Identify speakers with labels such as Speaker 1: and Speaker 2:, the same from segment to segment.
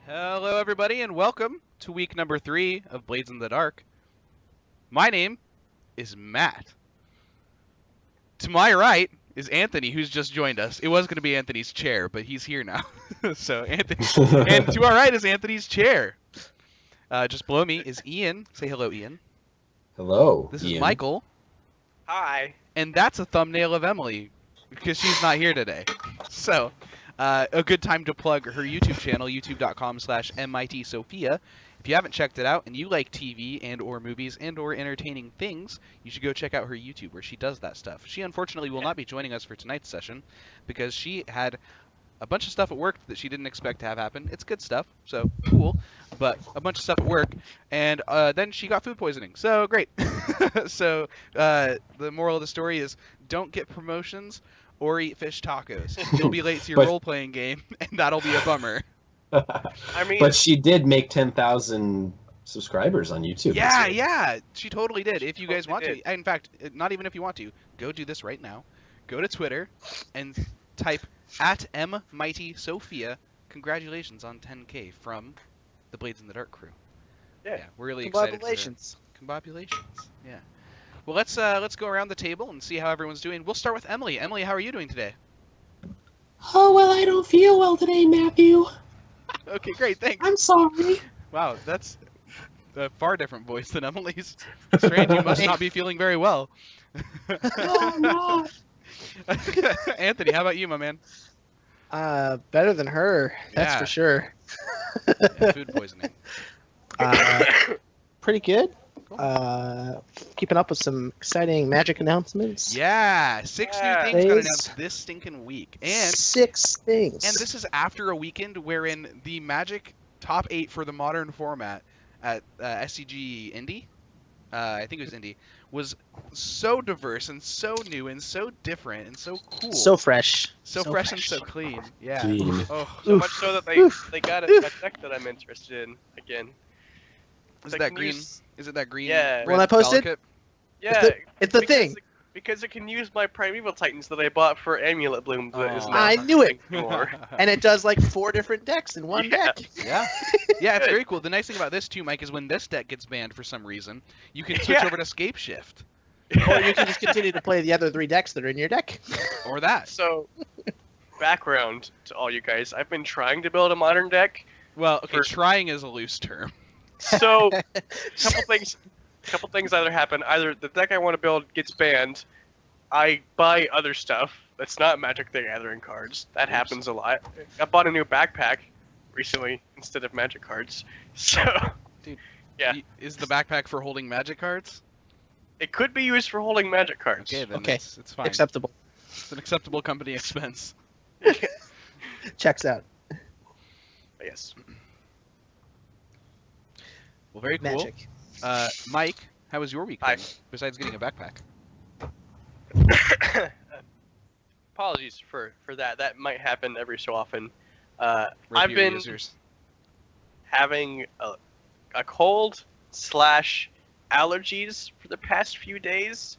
Speaker 1: Hello, everybody, and welcome to week number 3 of Blades in the Dark. My name is Matt. To my right is Anthony, who's just joined us. It was going to be Anthony's chair, but he's here now. So, Anthony. And to our right is Anthony's chair. Just below me is Ian. Say hello, Ian.
Speaker 2: Hello,
Speaker 1: This
Speaker 2: Ian.
Speaker 1: is Michael.
Speaker 3: Hi.
Speaker 1: And that's a thumbnail of Emily, because she's not here today. So, a good time to plug her YouTube channel, youtube.com/MITSophia. If you haven't checked it out and you like TV and or movies and or entertaining things, you should go check out her YouTube where she does that stuff. She unfortunately will not be joining us for tonight's session because she had a bunch of stuff at work that she didn't expect to have happen. It's good stuff, so cool, but a bunch of stuff at work, and then she got food poisoning, so great. So the moral of the story is don't get promotions or eat fish tacos. You'll be late to your role-playing game, and that'll be a bummer.
Speaker 3: I mean,
Speaker 2: but she did make 10,000 subscribers on YouTube.
Speaker 1: Yeah, she totally did. If you guys want
Speaker 3: did.
Speaker 1: to, in fact, not even if you want to, go do this right now. Go to Twitter and type @MMightySophia. Congratulations on 10K from the Blades in the Dark crew.
Speaker 3: Yeah,
Speaker 1: we're really excited.
Speaker 4: Congratulations.
Speaker 1: Congratulations. Yeah. Well, let's go around the table and see how everyone's doing. We'll start with Emily. Emily, how are you doing today?
Speaker 5: Oh, well, I don't feel well today, Matthew.
Speaker 1: Okay, great, thanks.
Speaker 5: I'm sorry.
Speaker 1: Wow, that's a far different voice than Emily's. Strange, you must not be feeling very well.
Speaker 5: No, I'm not.
Speaker 1: Anthony, how about you, my man?
Speaker 4: Better than her, that's
Speaker 1: Yeah.
Speaker 4: for sure.
Speaker 1: Yeah, food poisoning.
Speaker 4: Pretty good.
Speaker 1: Cool.
Speaker 4: Keeping up with some exciting Magic announcements.
Speaker 1: Yeah, 6 new
Speaker 3: Yeah.
Speaker 1: things got
Speaker 4: Days.
Speaker 1: announced this stinking week. And
Speaker 4: 6 things.
Speaker 1: this is after a weekend wherein the Magic top 8 for the modern format at SCG Indy, I think it was Indy, was so diverse and so new and so different and so cool.
Speaker 4: So fresh.
Speaker 1: So fresh and so clean. Yeah.
Speaker 2: Clean.
Speaker 1: Oh,
Speaker 3: so much so that they got a deck that I'm interested in again.
Speaker 1: is
Speaker 3: They
Speaker 1: it that
Speaker 3: can
Speaker 1: green?
Speaker 3: use-
Speaker 1: Is it that green?
Speaker 3: Yeah.
Speaker 1: red
Speaker 4: When I posted?
Speaker 1: delicate?
Speaker 3: Yeah,
Speaker 4: It's the
Speaker 3: because
Speaker 4: thing.
Speaker 3: because it can use my Primeval Titans that I bought for Amulet Bloom. That is
Speaker 1: Oh.
Speaker 3: not
Speaker 4: I knew it.
Speaker 3: anymore.
Speaker 4: And it does like 4 different decks in one
Speaker 3: Yeah.
Speaker 4: deck.
Speaker 1: Yeah. Yeah, it's
Speaker 3: Good.
Speaker 1: very cool. The nice thing about this too, Mike, is when this deck gets banned for some reason, you can switch
Speaker 3: Yeah.
Speaker 1: over to Scape Shift
Speaker 4: Or you can just continue to play the other 3 decks that are in your deck.
Speaker 1: or that.
Speaker 3: So, background to all you guys: I've been trying to build a modern deck.
Speaker 1: Well, okay,
Speaker 3: For-
Speaker 1: trying is a loose term.
Speaker 3: So, couple things either happen. Either the deck I want to build gets banned, I buy other stuff that's not Magic the Gathering cards. That happens a lot. I bought a new backpack recently instead of Magic cards. So,
Speaker 1: Dude,
Speaker 3: yeah,
Speaker 1: Is the backpack for holding Magic cards?
Speaker 3: it could be used for holding Magic cards.
Speaker 1: Okay, then
Speaker 4: Okay.
Speaker 1: it's fine.
Speaker 4: Acceptable.
Speaker 1: It's an acceptable company expense.
Speaker 4: Checks out.
Speaker 3: Yes.
Speaker 1: Well, very cool.
Speaker 4: Magic.
Speaker 1: Mike, how was your week
Speaker 3: Hi.
Speaker 1: then, besides getting a backpack?
Speaker 3: Apologies for that. That might happen every so often.
Speaker 1: Review
Speaker 3: I've been
Speaker 1: users.
Speaker 3: having a cold / allergies for the past few days.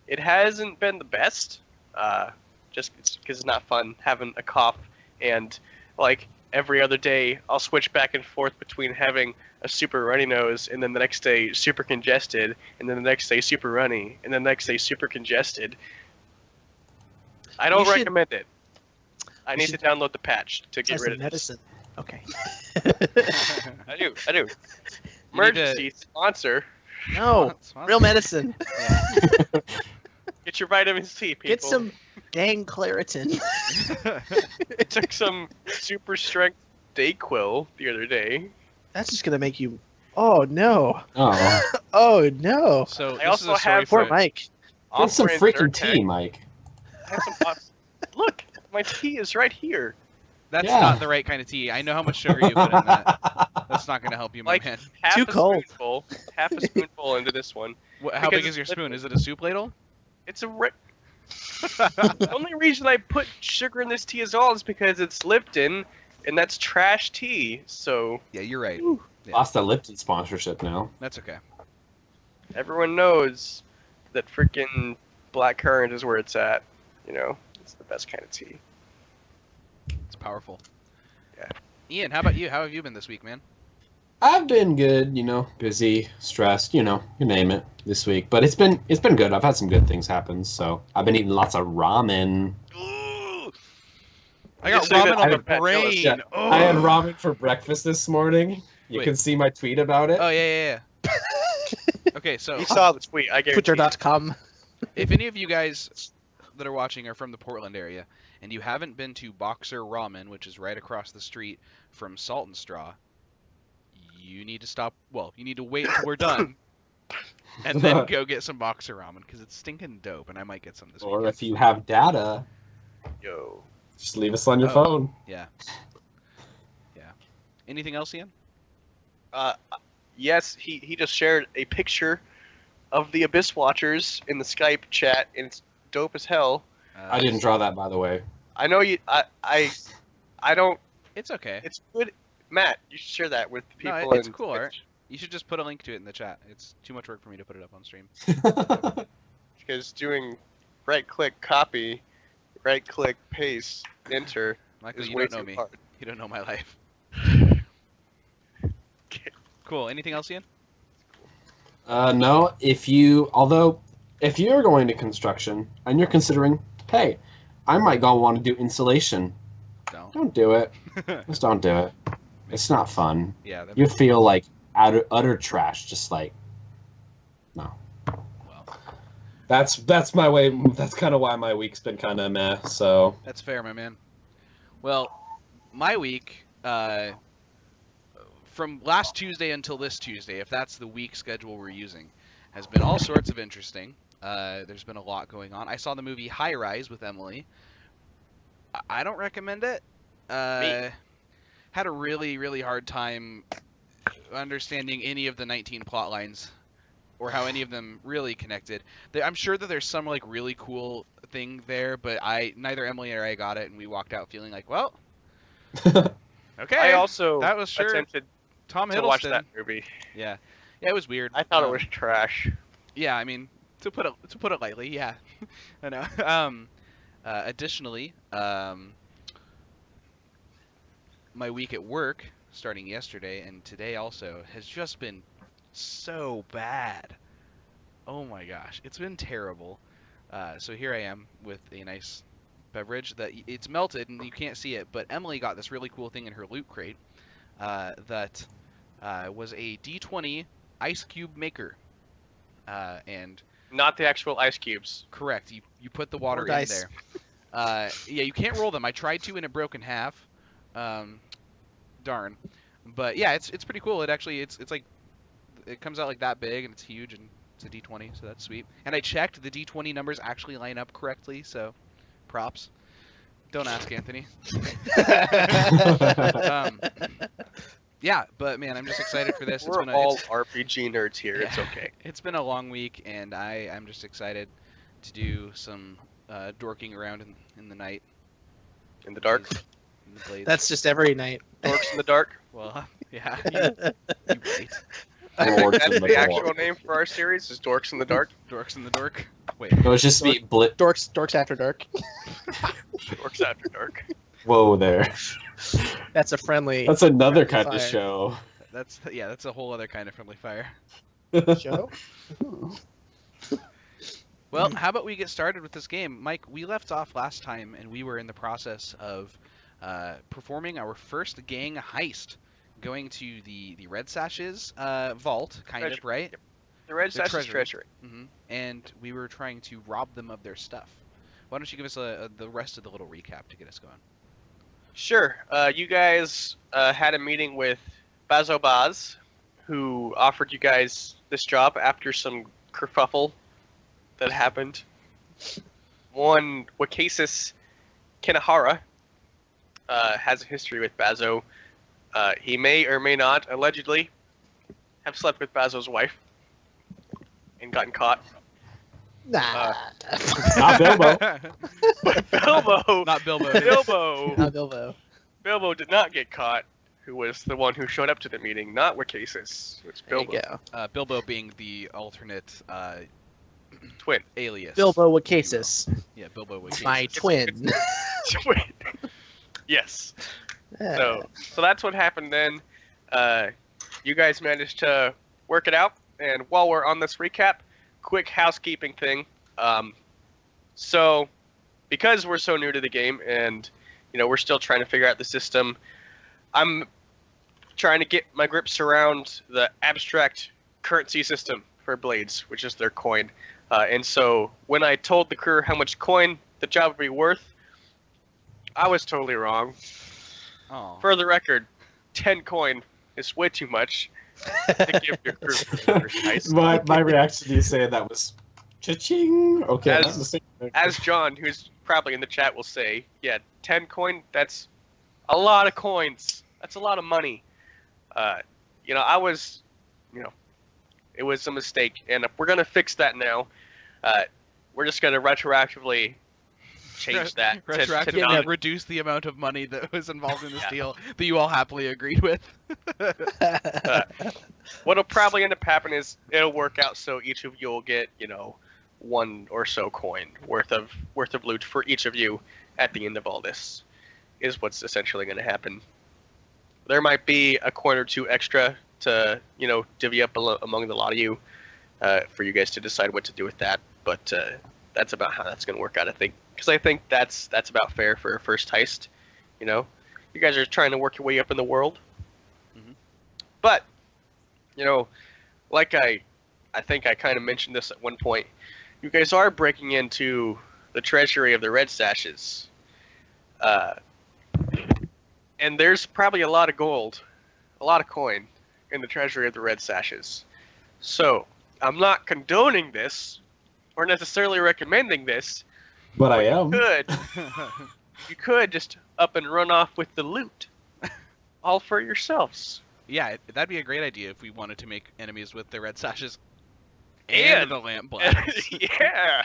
Speaker 3: It hasn't been the best, just because it's not fun having a cough, and like every other day I'll switch back and forth between having a super runny nose and then the next day super congested, and then the next day super runny, and then the next day super congested. I don't
Speaker 4: You should-
Speaker 3: recommend it. I
Speaker 4: you
Speaker 3: need
Speaker 4: should-
Speaker 3: to download the patch to get
Speaker 4: As
Speaker 3: rid
Speaker 4: a
Speaker 3: of this.
Speaker 4: medicine. Okay.
Speaker 3: I do.
Speaker 1: You need to-
Speaker 3: Emergency sponsor.
Speaker 4: No.
Speaker 1: Sponsor.
Speaker 4: Real medicine.
Speaker 1: Yeah.
Speaker 3: Get your vitamin C, people.
Speaker 4: Get some dang Claritin.
Speaker 3: I took some super strength Dayquil the other day.
Speaker 4: That's just gonna make you. Oh no!
Speaker 2: Oh,
Speaker 4: Oh no!
Speaker 1: So
Speaker 3: I
Speaker 1: this
Speaker 3: also
Speaker 1: is a story
Speaker 3: have-
Speaker 1: for
Speaker 4: Poor Mike.
Speaker 2: get some
Speaker 3: Off-brand
Speaker 2: freaking
Speaker 3: Zyrtec.
Speaker 2: tea, Mike.
Speaker 3: I have some Look, my tea is right here.
Speaker 1: That's
Speaker 2: Yeah.
Speaker 1: not the right kind of tea. I know how much sugar you put in that. That's not going to help you, my
Speaker 3: Like-
Speaker 1: man.
Speaker 3: Half
Speaker 4: Too
Speaker 3: a
Speaker 4: cold.
Speaker 3: spoonful. Half a spoonful into this one.
Speaker 1: How big
Speaker 3: Because
Speaker 1: is your
Speaker 3: it's
Speaker 1: spoon? Is it a soup ladle?
Speaker 3: It's a. The only reason I put sugar in this tea is all is because it's Lipton, and that's trash tea. So
Speaker 1: Yeah, you're right. Yeah.
Speaker 2: Lost a Lipton sponsorship now.
Speaker 1: That's okay.
Speaker 3: everyone knows that freaking blackcurrant is where it's at. You know, it's the best kind of tea.
Speaker 1: It's powerful.
Speaker 3: Yeah.
Speaker 1: Ian, how about you? How have you been this week, man?
Speaker 2: I've been good, busy, stressed, you name it this week. But it's been good. I've had some good things happen. So I've been eating lots of ramen.
Speaker 1: Ooh, I
Speaker 3: You
Speaker 1: got
Speaker 3: just say that
Speaker 1: ramen on
Speaker 3: to
Speaker 1: the
Speaker 3: Pat Gillis.
Speaker 1: brain.
Speaker 2: Yeah, I had ramen for breakfast this morning. You
Speaker 1: Wait.
Speaker 2: can see my tweet about it.
Speaker 1: Oh yeah. Okay, so
Speaker 3: You saw the tweet. I guarantee.
Speaker 4: Twitter.com.
Speaker 1: if any of you guys that are watching are from the Portland area and you haven't been to Boxer Ramen, which is right across the street from Salt and Straw, you need to stop. Well, you need to wait until we're done, and then go get some Boxer Ramen because it's stinking dope, and I might get some this
Speaker 2: Or
Speaker 1: weekend.
Speaker 2: if you have data,
Speaker 3: Yo.
Speaker 2: just leave us on your
Speaker 1: Oh.
Speaker 2: phone.
Speaker 1: Yeah. Anything else, Ian?
Speaker 3: Yes, he just shared a picture of the Abyss Watchers in the Skype chat, and it's dope as hell.
Speaker 2: I didn't draw that, by the way.
Speaker 3: I know you. I don't.
Speaker 1: It's okay.
Speaker 3: It's good. Matt, you should share that with
Speaker 1: No,
Speaker 3: people.
Speaker 1: it's
Speaker 3: and
Speaker 1: cool art. You should just put a link to it in the chat. It's too much work for me to put it up on stream.
Speaker 3: Because doing right-click copy, right-click paste, enter
Speaker 1: Michael,
Speaker 3: is
Speaker 1: you
Speaker 3: way
Speaker 1: don't know
Speaker 3: too
Speaker 1: me.
Speaker 3: hard.
Speaker 1: You don't know my life. Cool. Anything else, Ian?
Speaker 2: No, if you're going to construction and you're considering, hey, I might go want to do insulation, don't do it. Just don't do it. It's not fun.
Speaker 1: Yeah.
Speaker 2: You feel like utter trash, just like, no.
Speaker 1: Well,
Speaker 2: That's my way. That's kind of why my week's been kind of meh. So
Speaker 1: that's fair, my man. Well, my week, from last Tuesday until this Tuesday, if that's the week schedule we're using, has been all sorts of interesting. There's been a lot going on. I saw the movie High Rise with Emily. I don't recommend it. Had a really, really hard time understanding any of the 19 plot lines or how any of them really connected. I'm sure that there's some like really cool thing there, but neither Emily or I got it, and we walked out feeling like, well, okay.
Speaker 3: I also
Speaker 1: that was sure
Speaker 3: attempted
Speaker 1: Tom
Speaker 3: to watch
Speaker 1: Hiddleston.
Speaker 3: that movie.
Speaker 1: Yeah, it was weird.
Speaker 3: I thought it was trash.
Speaker 1: Yeah, I mean, to put it lightly, yeah. I know. Additionally, my week at work, starting yesterday and today also, has just been so bad. Oh my gosh, it's been terrible. So here I am with a nice beverage that it's melted and you can't see it, but Emily got this really cool thing in her loot crate that was a D20 ice cube maker. And
Speaker 3: Not the actual ice cubes.
Speaker 1: correct, you put the water
Speaker 4: Or
Speaker 1: in
Speaker 4: dice.
Speaker 1: there. Yeah, you can't roll them. I tried to and it broke in half. Darn. But yeah, it's pretty cool. It's like it comes out like that big and it's huge and it's a D20, so that's sweet. And I checked, the D20 numbers actually line up correctly, so props. Don't ask Anthony. Yeah, but man, I'm just excited for this.
Speaker 3: We're all RPG nerds here. It's okay.
Speaker 1: It's been a long week, and I'm just excited to do some dorking around in the night.
Speaker 3: In the dark.
Speaker 1: In the blades.
Speaker 4: That's just every night.
Speaker 3: Dorks in the dark.
Speaker 1: Well, yeah. You wait.
Speaker 2: Lords
Speaker 3: That's
Speaker 2: in
Speaker 3: the
Speaker 2: the
Speaker 3: actual
Speaker 2: Dark.
Speaker 3: name for our series. Is Dorks in the Dark.
Speaker 1: Dorks in the dork. Wait.
Speaker 2: It was just me.
Speaker 4: Dorks After Dark.
Speaker 3: Dorks After Dark.
Speaker 2: Whoa there.
Speaker 4: That's a friendly
Speaker 2: That's another kind
Speaker 4: fire.
Speaker 2: of show.
Speaker 1: That's a whole other kind of friendly fire.
Speaker 4: show.
Speaker 1: Well, how about we get started with this game? Mike, we left off last time, and we were in the process of performing our first gang heist, going to the Red Sashes vault, kind of, right?
Speaker 3: Yep. The Red
Speaker 1: Their
Speaker 3: Sashes
Speaker 1: treasury.
Speaker 3: treasury.
Speaker 1: And we were trying to rob them of their stuff. Why don't you give us the rest of the little recap to get us going?
Speaker 3: Sure. You guys had a meeting with Bazo Baz, who offered you guys this job after some kerfuffle that happened. One Wakasis Kinahara has a history with Bazo. He may or may not, allegedly, have slept with Bazo's wife and gotten caught.
Speaker 4: Nah.
Speaker 2: Not Bilbo.
Speaker 3: But Bilbo,
Speaker 1: Not Bilbo.
Speaker 4: Not Bilbo.
Speaker 3: Bilbo did not get caught, who was the one who showed up to the meeting, not Wakasis. It's
Speaker 4: There you
Speaker 3: Bilbo.
Speaker 4: go.
Speaker 1: Bilbo being the alternate
Speaker 3: Twin.
Speaker 1: alias.
Speaker 4: Bilbo Wakasis.
Speaker 1: Yeah, Bilbo was
Speaker 4: My twin.
Speaker 3: Twin. Yes. So that's what happened then. You guys managed to work it out, and while we're on this recap, quick housekeeping thing. So because we're so new to the game, and we're still trying to figure out the system, I'm trying to get my grips around the abstract currency system for blades, which is their coin. And so when I told the crew how much coin the job would be worth, I was totally wrong.
Speaker 1: Oh.
Speaker 3: For the record, 10 coin is way too much to give your crew for the first heist.
Speaker 2: My reaction to you saying that was cha-ching. Okay, that's the same thing.
Speaker 3: As John, who's probably in the chat, will say, yeah, 10 coin, that's a lot of coins. That's a lot of money. I was, it was a mistake, and we're gonna fix that now. We're just gonna retroactively change that.
Speaker 1: Retroactively reduce the amount of money that was involved in this deal that you all happily agreed with.
Speaker 3: What'll probably end up happening is it'll work out so each of you will get, one or so coin worth of loot for each of you at the end of all this. Is what's essentially going to happen. There might be a coin or two extra to, divvy up among the lot of you, for you guys to decide what to do with that. But that's about how that's going to work out, I think. Because I think that's about fair for a first heist. You guys are trying to work your way up in the world.
Speaker 1: Mm-hmm.
Speaker 3: But, like I think I kind of mentioned this at one point, you guys are breaking into the treasury of the Red Sashes. And there's probably a lot of gold, a lot of coin in the treasury of the Red Sashes. So, I'm not condoning this, or necessarily recommending this.
Speaker 2: But I am.
Speaker 3: You could just up and run off with the loot. All for yourselves.
Speaker 1: Yeah, that'd be a great idea if we wanted to make enemies with the Red Sashes
Speaker 3: And
Speaker 1: the Lamp Blacks.
Speaker 3: Yeah!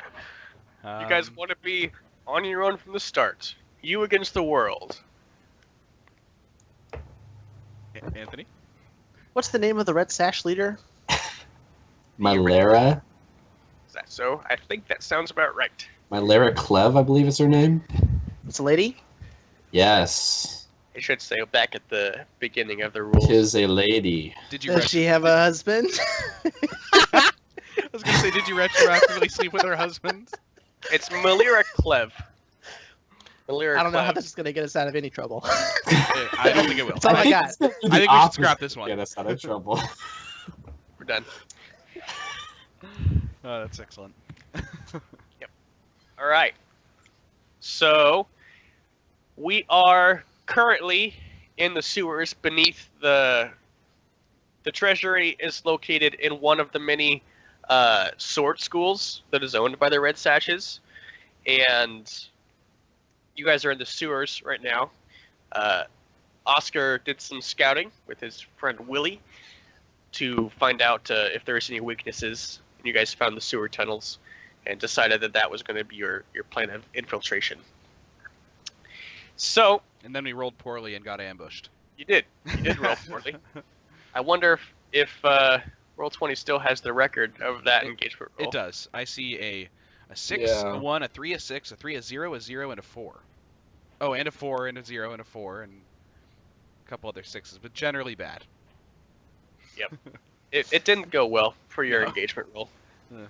Speaker 3: You guys want to be on your own from the start. You against the world.
Speaker 1: Anthony?
Speaker 4: What's the name of the Red Sash leader?
Speaker 2: Mylera?
Speaker 3: Is that so? I think that sounds about right.
Speaker 2: Mylera Clev, I believe is her name.
Speaker 4: It's a lady?
Speaker 2: Yes.
Speaker 3: I should say back at the beginning of the rules.
Speaker 2: Tis a lady.
Speaker 1: Did you
Speaker 4: Does she have a husband?
Speaker 1: I was going to say, did you retroactively sleep with her husband?
Speaker 3: It's Mylera Clev.
Speaker 4: I don't know how this is going to get us out of any trouble.
Speaker 1: I don't think it will.
Speaker 4: That's all I got.
Speaker 1: I think we should scrap this one.
Speaker 2: Get us out of trouble.
Speaker 3: We're done.
Speaker 1: Oh, that's excellent.
Speaker 3: Yep. All right. So we are currently in the sewers beneath the treasury. Is located in one of the many sword schools that is owned by the Red Sashes, and you guys are in the sewers right now. Oscar did some scouting with his friend Willie to find out if there was any weaknesses. And you guys found the sewer tunnels and decided that was going to be your plan of infiltration. So,
Speaker 1: and then we rolled poorly and got ambushed.
Speaker 3: You did roll poorly. I wonder if Roll20 still has the record of that engagement roll.
Speaker 1: It does. I see a 6, a 1, a 3, a 6, a 3, a 0, a 0, and a 4. Oh, and a 4, and a 0, and a 4, and a couple other 6s, but generally bad.
Speaker 3: Yep. It didn't go well for your engagement roll.
Speaker 1: No,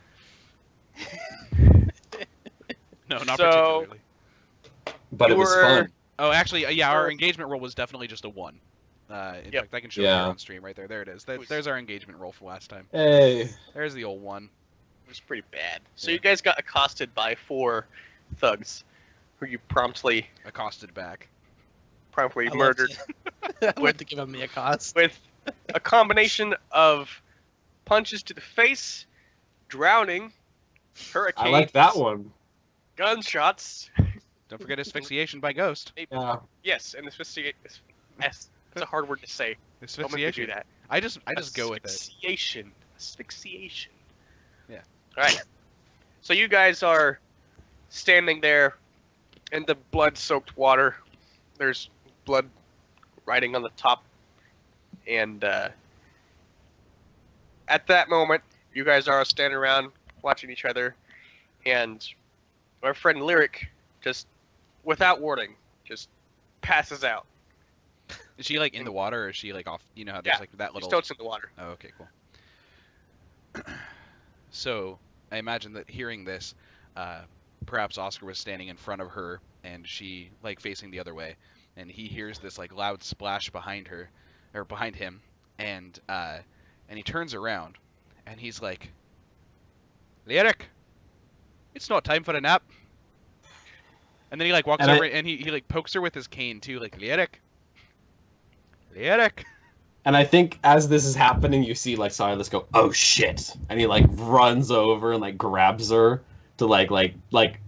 Speaker 1: not particularly.
Speaker 2: But it was fun.
Speaker 1: Oh, actually, yeah, our engagement roll was definitely just a 1. In fact, I can show you on stream right there. There it is. There's our engagement roll from last time.
Speaker 2: Hey.
Speaker 1: There's the old 1.
Speaker 3: It was pretty bad. So you guys got accosted by 4 thugs, who you promptly
Speaker 1: accosted back.
Speaker 3: Promptly murdered.
Speaker 4: I went to give him the accost.
Speaker 3: With a combination of punches to the face, drowning, hurricanes.
Speaker 2: I like that one.
Speaker 3: Gunshots.
Speaker 1: Don't forget asphyxiation by ghost.
Speaker 2: Yeah.
Speaker 3: Yes, and asphyxiation. That's a hard word to say.
Speaker 1: Asphyxiation.
Speaker 3: Do that.
Speaker 1: I just go with it.
Speaker 3: Asphyxiation. Asphyxiation.
Speaker 1: Yeah.
Speaker 3: All right. So you guys are standing there in the blood-soaked water. There's blood riding on the top, and at that moment, you guys are standing around watching each other, and our friend Lyric just, without warning, just passes out.
Speaker 1: Is she like in the water, or is she like off? You know how there's like that little.
Speaker 3: Stoat's in the water.
Speaker 1: Oh, okay, cool. So I imagine that hearing this, perhaps Oscar was standing in front of her, and she like facing the other way, and he hears this like loud splash behind her, or behind him, and he turns around, and he's like, "Lyric, it's not time for a nap." And then he like walks over and he like pokes her with his cane too, like, Lyric.
Speaker 2: And I think as this is happening, you see like Silas go, "Oh shit!" and he like runs over and like grabs her to like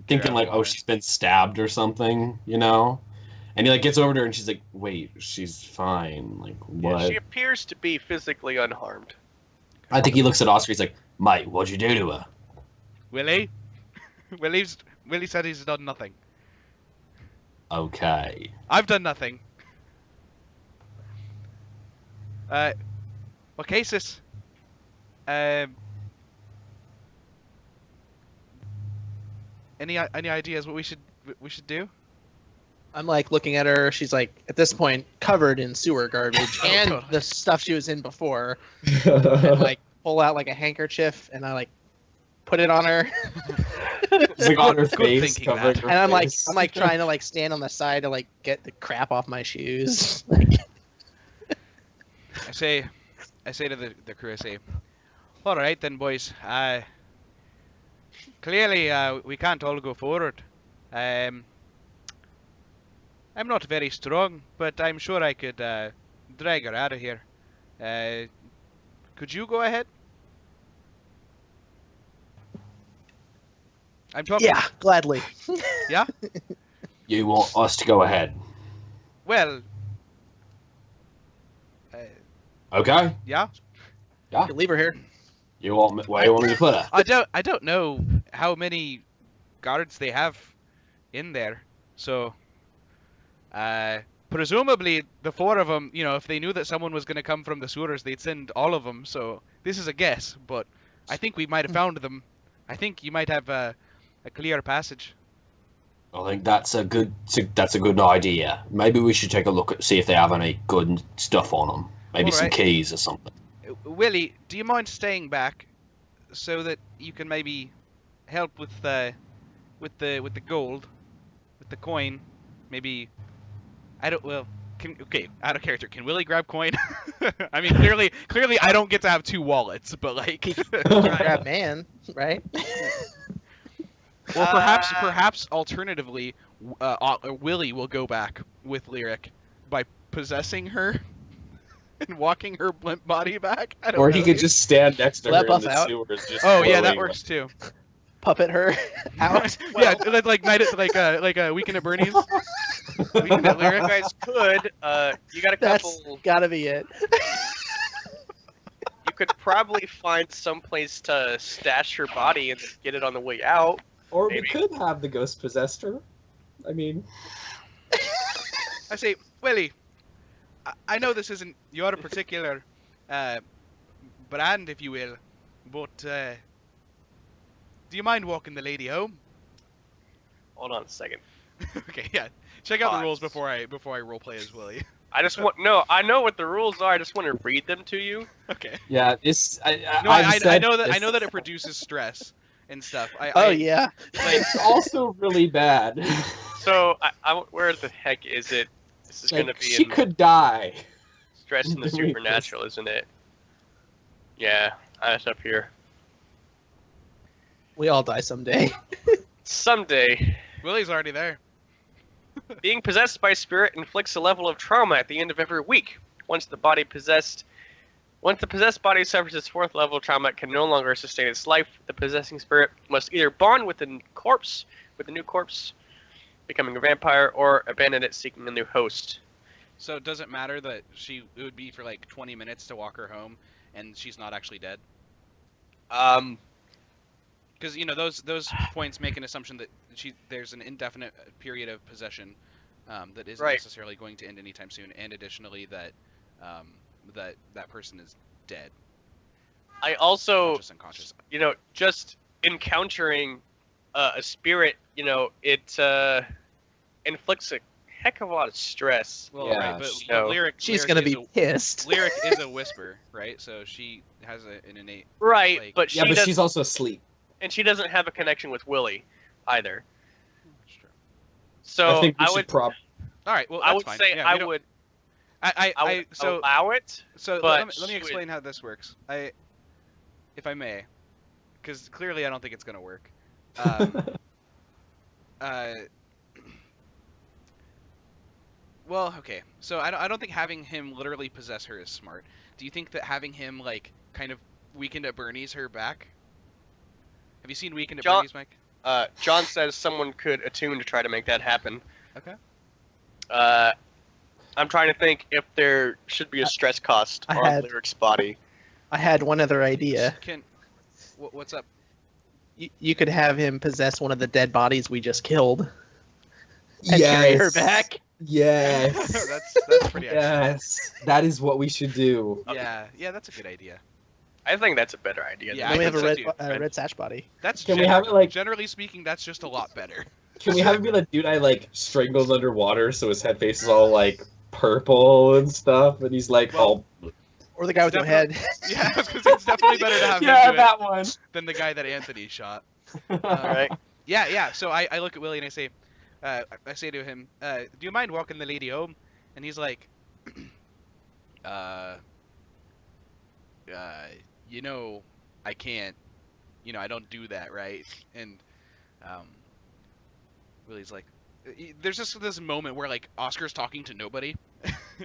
Speaker 2: thinking like, "Oh, she's been stabbed or something," you know. And he like gets over to her and she's like, "Wait, she's fine." Like what?
Speaker 3: Yeah, she appears to be physically unharmed.
Speaker 2: I think he looks at Oscar. He's like, "Mate, what'd you do to her?"
Speaker 1: Willie said he's done nothing.
Speaker 2: Okay.
Speaker 1: I've done nothing. What case is? Any ideas what we should do?
Speaker 4: I'm like looking at her. She's like at this point covered in sewer garbage and
Speaker 1: totally.
Speaker 4: the stuff she was in before. And like pull out like a handkerchief and I like put it on her.
Speaker 2: It's like on her face,
Speaker 1: thinking
Speaker 2: covering
Speaker 1: that.
Speaker 2: her
Speaker 4: And I'm
Speaker 2: face.
Speaker 4: like trying to like stand on the side to like get the crap off my shoes.
Speaker 1: I say to the crew, I say, all right then, boys. Clearly, we can't all go forward. I'm not very strong, but I'm sure I could drag her out of here. Could you go ahead? I'm talking.
Speaker 4: Yeah, gladly.
Speaker 1: Yeah?
Speaker 2: You want us to go ahead?
Speaker 1: Well.
Speaker 2: Okay.
Speaker 1: Yeah.
Speaker 2: Yeah.
Speaker 4: You leave her here.
Speaker 2: Where you want me to put her?
Speaker 1: I don't know how many guards they have in there, so. Presumably the four of them, you know, if they knew that someone was going to come from the sewers, they'd send all of them. So this is a guess, but I think we might have found them. I think you might have a clear passage.
Speaker 2: I think that's a good idea. Maybe we should take a look at see if they have any good stuff on them. Maybe some keys or something.
Speaker 1: Willie, do you mind staying back so that you can maybe help with the gold, with the coin? Maybe out of character. Can Willie grab coin? I mean, clearly, I don't get to have two wallets, but like,
Speaker 4: Grab man, right?
Speaker 1: or perhaps alternatively, Willie will go back with Lyric by possessing her and walking her limp body back. I don't know.
Speaker 2: Or he could just stand next to her in
Speaker 4: Let
Speaker 2: the
Speaker 4: us out.
Speaker 2: sewers. Just
Speaker 1: Oh yeah, that
Speaker 2: floating.
Speaker 1: works too.
Speaker 4: Puppet her out.
Speaker 1: Yeah, like a Weekend at Bernie's. Weekend at
Speaker 3: You
Speaker 1: Lyric.
Speaker 3: guys could. You got a
Speaker 4: That's
Speaker 3: couple.
Speaker 4: gotta be it.
Speaker 3: You could probably find someplace to stash her body and get it on the way out.
Speaker 2: Or
Speaker 3: Maybe.
Speaker 2: we could have the ghost possessed her. I mean,
Speaker 1: I say, Willie, I know this isn't your particular brand, if you will, but do you mind walking the lady home?
Speaker 3: Hold on a second.
Speaker 1: Okay, yeah. Check out the
Speaker 3: Pause.
Speaker 1: rules before I roleplay as Willie.
Speaker 3: I just want I know what the rules are. I just want to read them to you.
Speaker 1: Okay.
Speaker 2: yeah, it's.
Speaker 1: No, I know that it produces stress and stuff.
Speaker 4: Yeah.
Speaker 2: It's also really bad.
Speaker 3: So where the heck is it? This is gonna be
Speaker 2: She
Speaker 3: in
Speaker 2: could die.
Speaker 3: Stress in the
Speaker 2: doing this.
Speaker 3: Supernatural, isn't it? Yeah, it's up here.
Speaker 4: We all die someday.
Speaker 3: Someday,
Speaker 1: Willie's already there.
Speaker 3: being possessed by a spirit inflicts a level of trauma at the end of every week. Once the possessed body suffers its fourth level of trauma, it can no longer sustain its life. The possessing spirit must either bond with the new corpse, becoming a vampire, or abandon it, seeking a new host.
Speaker 1: So it doesn't matter that it would be for like 20 minutes to walk her home, and she's not actually dead. Because you know those points make an assumption that there's an indefinite period of possession that isn't
Speaker 3: Right.
Speaker 1: necessarily going to end anytime soon, and additionally that that person is dead,
Speaker 3: I also,
Speaker 1: just unconscious.
Speaker 3: just encountering a spirit, it inflicts a heck of a lot of stress.
Speaker 1: Well,
Speaker 2: Yeah,
Speaker 1: right, but
Speaker 3: so-
Speaker 1: Lyric.
Speaker 4: She's
Speaker 1: Lyric
Speaker 4: gonna
Speaker 1: is
Speaker 4: be pissed.
Speaker 1: Lyric is a whisper, right? So she has an innate.
Speaker 3: Right,
Speaker 1: Like-
Speaker 3: but
Speaker 2: Yeah, but
Speaker 3: does,
Speaker 2: she's also asleep.
Speaker 3: and she doesn't have a connection with Willie either.
Speaker 1: That's true.
Speaker 3: So
Speaker 2: I think we
Speaker 3: I
Speaker 2: should
Speaker 3: would,
Speaker 2: prop.
Speaker 1: All right. Well,
Speaker 3: I
Speaker 1: that's
Speaker 3: would
Speaker 1: fine.
Speaker 3: say
Speaker 1: Yeah, we
Speaker 3: I
Speaker 1: don't-
Speaker 3: would
Speaker 1: I so
Speaker 3: allow it.
Speaker 1: so
Speaker 3: but
Speaker 1: let me
Speaker 3: she
Speaker 1: explain how this works. If I may, because clearly I don't think it's gonna work. Well, okay. So I don't think having him literally possess her is smart. Do you think that having him like kind of Weekend at Bernie's her back? Have you seen Weekend at
Speaker 3: John-
Speaker 1: Bernie's, Mike?
Speaker 3: John says someone could attune to try to make that happen.
Speaker 1: Okay.
Speaker 3: I'm trying to think if there should be a stress cost
Speaker 4: I
Speaker 3: on
Speaker 4: had-
Speaker 3: Lyric's body.
Speaker 4: I had one other idea.
Speaker 1: What's up?
Speaker 4: You could have him possess one of the dead bodies we just killed and carry her back.
Speaker 2: Yes.
Speaker 1: that's pretty excellent.
Speaker 2: Yes. That is what we should do.
Speaker 1: Yeah, that's a good idea.
Speaker 3: I think that's a better idea.
Speaker 1: Yeah,
Speaker 4: Then we
Speaker 1: I
Speaker 4: have a
Speaker 1: think so,
Speaker 4: red
Speaker 1: too.
Speaker 4: red sash body.
Speaker 1: That's
Speaker 2: Can we have it like?
Speaker 1: generally speaking, that's just a lot better.
Speaker 2: Can we have it be like dude I like strangles underwater so his head face is all like purple and stuff and he's like
Speaker 1: Well,
Speaker 4: Or the guy with no head.
Speaker 1: Yeah, I was gonna say it's definitely better to have him
Speaker 2: yeah
Speaker 1: do
Speaker 2: that one.
Speaker 1: it than the guy that Anthony shot.
Speaker 3: Right.
Speaker 1: Yeah. So I look at Willie and I say to him, do you mind walking the lady home? And he's like, you know, I can't. You know, I don't do that, right? And Willie's like, there's just this moment where like Oscar's talking to nobody,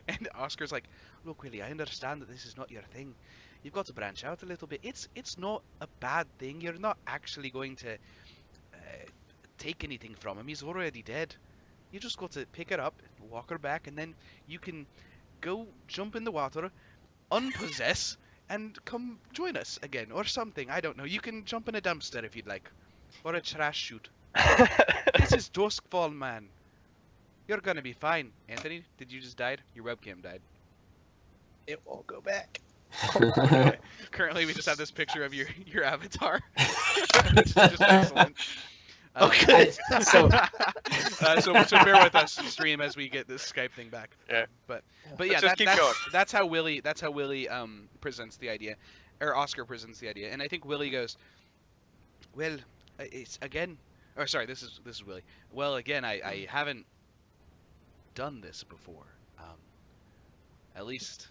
Speaker 1: and Oscar's like, look, Willie, I understand that this is not your thing. You've got to branch out a little bit. It's not a bad thing. You're not actually going to take anything from him. He's already dead. You just got to pick her up, walk her back, and then you can go jump in the water, unpossess, and come join us again, or something. I don't know. You can jump in a dumpster if you'd like, or a trash chute. This is Duskfall, man. You're gonna be fine. Anthony, did you just died? Your webcam died.
Speaker 4: It won't go back.
Speaker 1: Okay. Currently, we just have this picture of your avatar. It's just excellent.
Speaker 4: Oh, good.
Speaker 2: So
Speaker 1: So bear with us, stream, as we get this Skype thing back.
Speaker 3: Yeah.
Speaker 1: But yeah,
Speaker 3: Just keep going.
Speaker 1: that's how Willie presents the idea, or Oscar presents the idea, and I think Willie goes, well, it's again, or sorry, this is Willie. Well, again, I haven't done this before. At least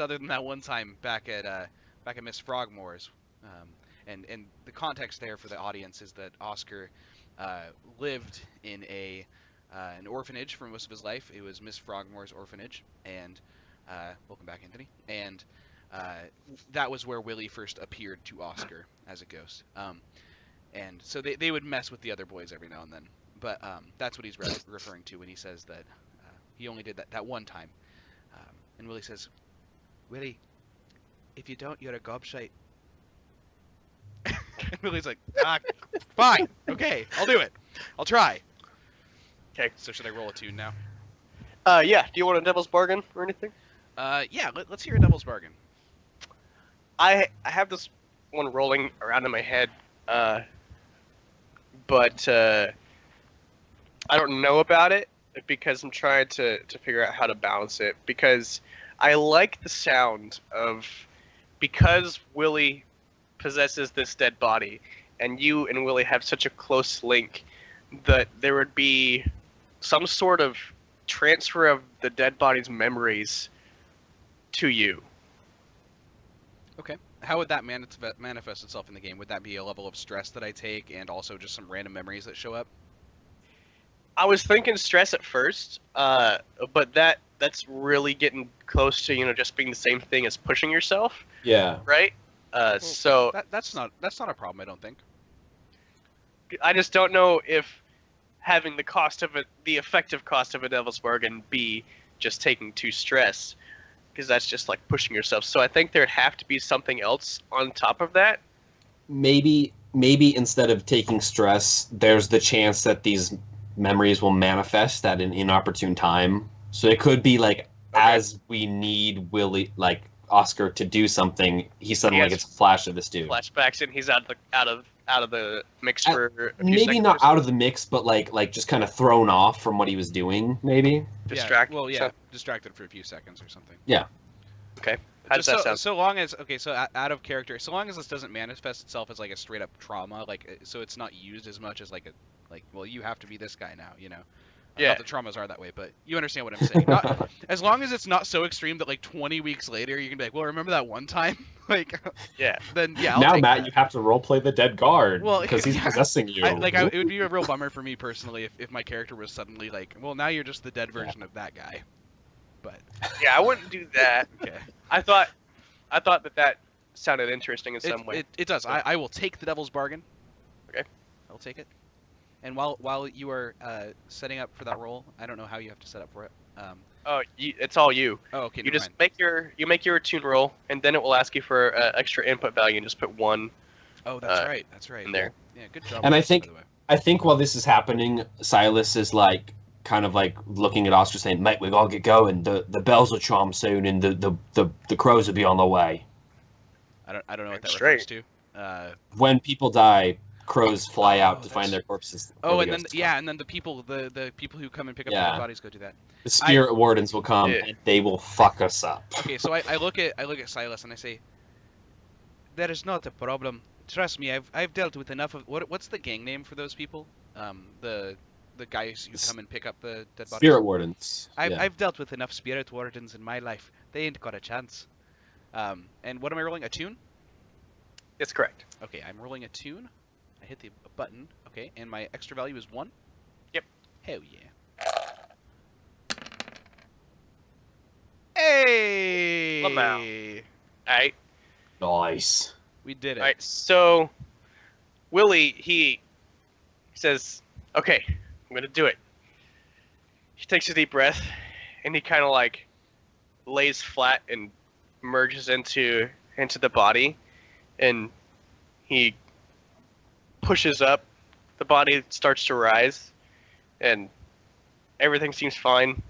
Speaker 1: other than that one time back at Miss Frogmore's. And the context there for the audience is that Oscar lived in an orphanage for most of his life. It was Miss Frogmore's orphanage, and welcome back, Anthony. And that was where Willie first appeared to Oscar as a ghost. And so they would mess with the other boys every now and then. But that's what he's referring to when he says that he only did that one time. And Willie says, Willie, if you don't, you're a gobshite. And Willie's like, fine, okay, I'll do it. I'll try.
Speaker 3: Okay.
Speaker 1: So should I roll a tune now?
Speaker 3: Yeah. Do you want a devil's bargain or anything?
Speaker 1: Yeah, let's hear a devil's bargain.
Speaker 3: I have this one rolling around in my head, but I don't know about it because I'm trying to figure out how to balance it, because I like the sound of, because Willie possesses this dead body and you and Willie have such a close link, that there would be some sort of transfer of the dead body's memories to you.
Speaker 1: Okay. How would that manifest itself in the game? Would that be a level of stress that I take, and also just some random memories that show up?
Speaker 3: I was thinking stress at first, but that's really getting close to, just being the same thing as pushing yourself,
Speaker 2: yeah.
Speaker 3: right? So
Speaker 1: that's not a problem, I don't think.
Speaker 3: I just don't know if having the effective cost of a devil's bargain be just taking 2 stress, because that's just like pushing yourself. So I think there'd have to be something else on top of that.
Speaker 2: Maybe instead of taking stress, there's the chance that these memories will manifest at an inopportune time. So it could be like, as we need Willie, like Oscar, to do something, he suddenly gets a flash of this dude.
Speaker 3: Flashbacks, and he's out out of the mix for a few
Speaker 2: maybe
Speaker 3: seconds.
Speaker 2: not out of the mix, but like just kind of thrown off from what he was doing, maybe.
Speaker 3: Distract.
Speaker 1: Yeah, well, yeah,
Speaker 3: so-
Speaker 1: distracted for a few seconds or something.
Speaker 2: Yeah.
Speaker 3: Okay. How does that sound?
Speaker 1: So long as out of character. So long as this doesn't manifest itself as like a straight up trauma, like so it's not used as much as well, you have to be this guy now, you know.
Speaker 3: Yeah.
Speaker 1: Not that traumas are that way, but you understand what I'm saying. Not, as long as it's not so extreme that like 20 weeks later you can be like, well, remember that one time? Like,
Speaker 3: Yeah.
Speaker 1: then yeah. I'll
Speaker 2: now,
Speaker 1: take
Speaker 2: Matt,
Speaker 1: that.
Speaker 2: you have to roleplay the dead guard
Speaker 1: Well,
Speaker 2: because he's
Speaker 1: yeah.
Speaker 2: possessing you.
Speaker 1: It would be a real bummer for me personally if my character was suddenly like, well, now you're just the dead version of that guy. But
Speaker 3: Yeah, I wouldn't do that.
Speaker 1: okay.
Speaker 3: I thought that sounded interesting in some way.
Speaker 1: It does. I will take the devil's bargain.
Speaker 3: Okay.
Speaker 1: I'll take it. And while you are setting up for that role, I don't know how you have to set up for it.
Speaker 3: It's all you.
Speaker 1: Oh, okay.
Speaker 3: You
Speaker 1: never
Speaker 3: just
Speaker 1: mind.
Speaker 3: make your attune roll, and then it will ask you for extra input value, and just put 1.
Speaker 1: Oh, that's right. That's right.
Speaker 3: in there.
Speaker 1: Yeah, good job.
Speaker 2: And I
Speaker 1: By
Speaker 2: think-
Speaker 1: the way.
Speaker 2: I think while this is happening, Silas is like kind of like looking at Oscar saying, "Mate, we gotta get going. The bells will chime soon, and the crows will be on the way."
Speaker 1: I don't know what that
Speaker 3: Straight.
Speaker 1: refers to.
Speaker 2: When people die, crows fly out to
Speaker 1: that's-
Speaker 2: find their corpses.
Speaker 1: Oh,
Speaker 2: before
Speaker 1: and
Speaker 2: they
Speaker 1: then
Speaker 2: go to
Speaker 1: yeah, and then the people who come and pick up
Speaker 2: Yeah.
Speaker 1: the bodies go do that.
Speaker 2: the spirit wardens will come
Speaker 3: Yeah.
Speaker 2: and they will fuck us up.
Speaker 1: Okay, so I look at Silas and I say, there is not a problem. Trust me, I've dealt with enough of what's the gang name for those people? The guys who come and pick up the dead bodies.
Speaker 2: Spirit wardens. Yeah.
Speaker 1: I've dealt with enough spirit wardens in my life. They ain't got a chance. And what am I rolling? A tune?
Speaker 3: It's correct.
Speaker 1: Okay, I'm rolling a tune. I hit the button. Okay, and my extra value is 1?
Speaker 3: Yep.
Speaker 1: Hell yeah. Hey!
Speaker 3: Lamau. All right.
Speaker 2: Nice.
Speaker 1: We did it.
Speaker 3: All right. So, Willie, he says, "Okay, I'm gonna do it." He takes a deep breath, and he kind of like lays flat and merges into the body, and he pushes up. The body starts to rise, and everything seems fine.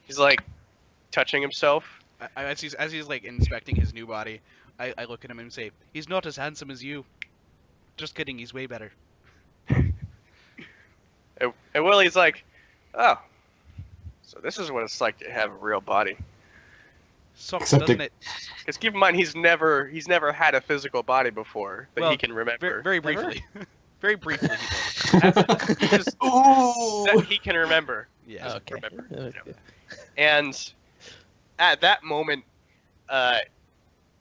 Speaker 3: He's like touching himself.
Speaker 1: As he's like inspecting his new body, I look at him and say, he's not as handsome as you. Just kidding, he's way better.
Speaker 3: And Willie's like, "Oh, so this is what it's like to have a real body."
Speaker 1: Sucks,
Speaker 2: Except
Speaker 1: doesn't
Speaker 2: it-
Speaker 1: it?
Speaker 3: Because keep in mind, he's never had a physical body before that
Speaker 1: Well,
Speaker 3: he can remember.
Speaker 1: Very
Speaker 4: Never?
Speaker 1: briefly. Very briefly he did.
Speaker 2: Ooh.
Speaker 3: That he can remember.
Speaker 1: Yeah.
Speaker 4: Okay.
Speaker 3: Remember.
Speaker 4: Okay.
Speaker 3: And at that moment,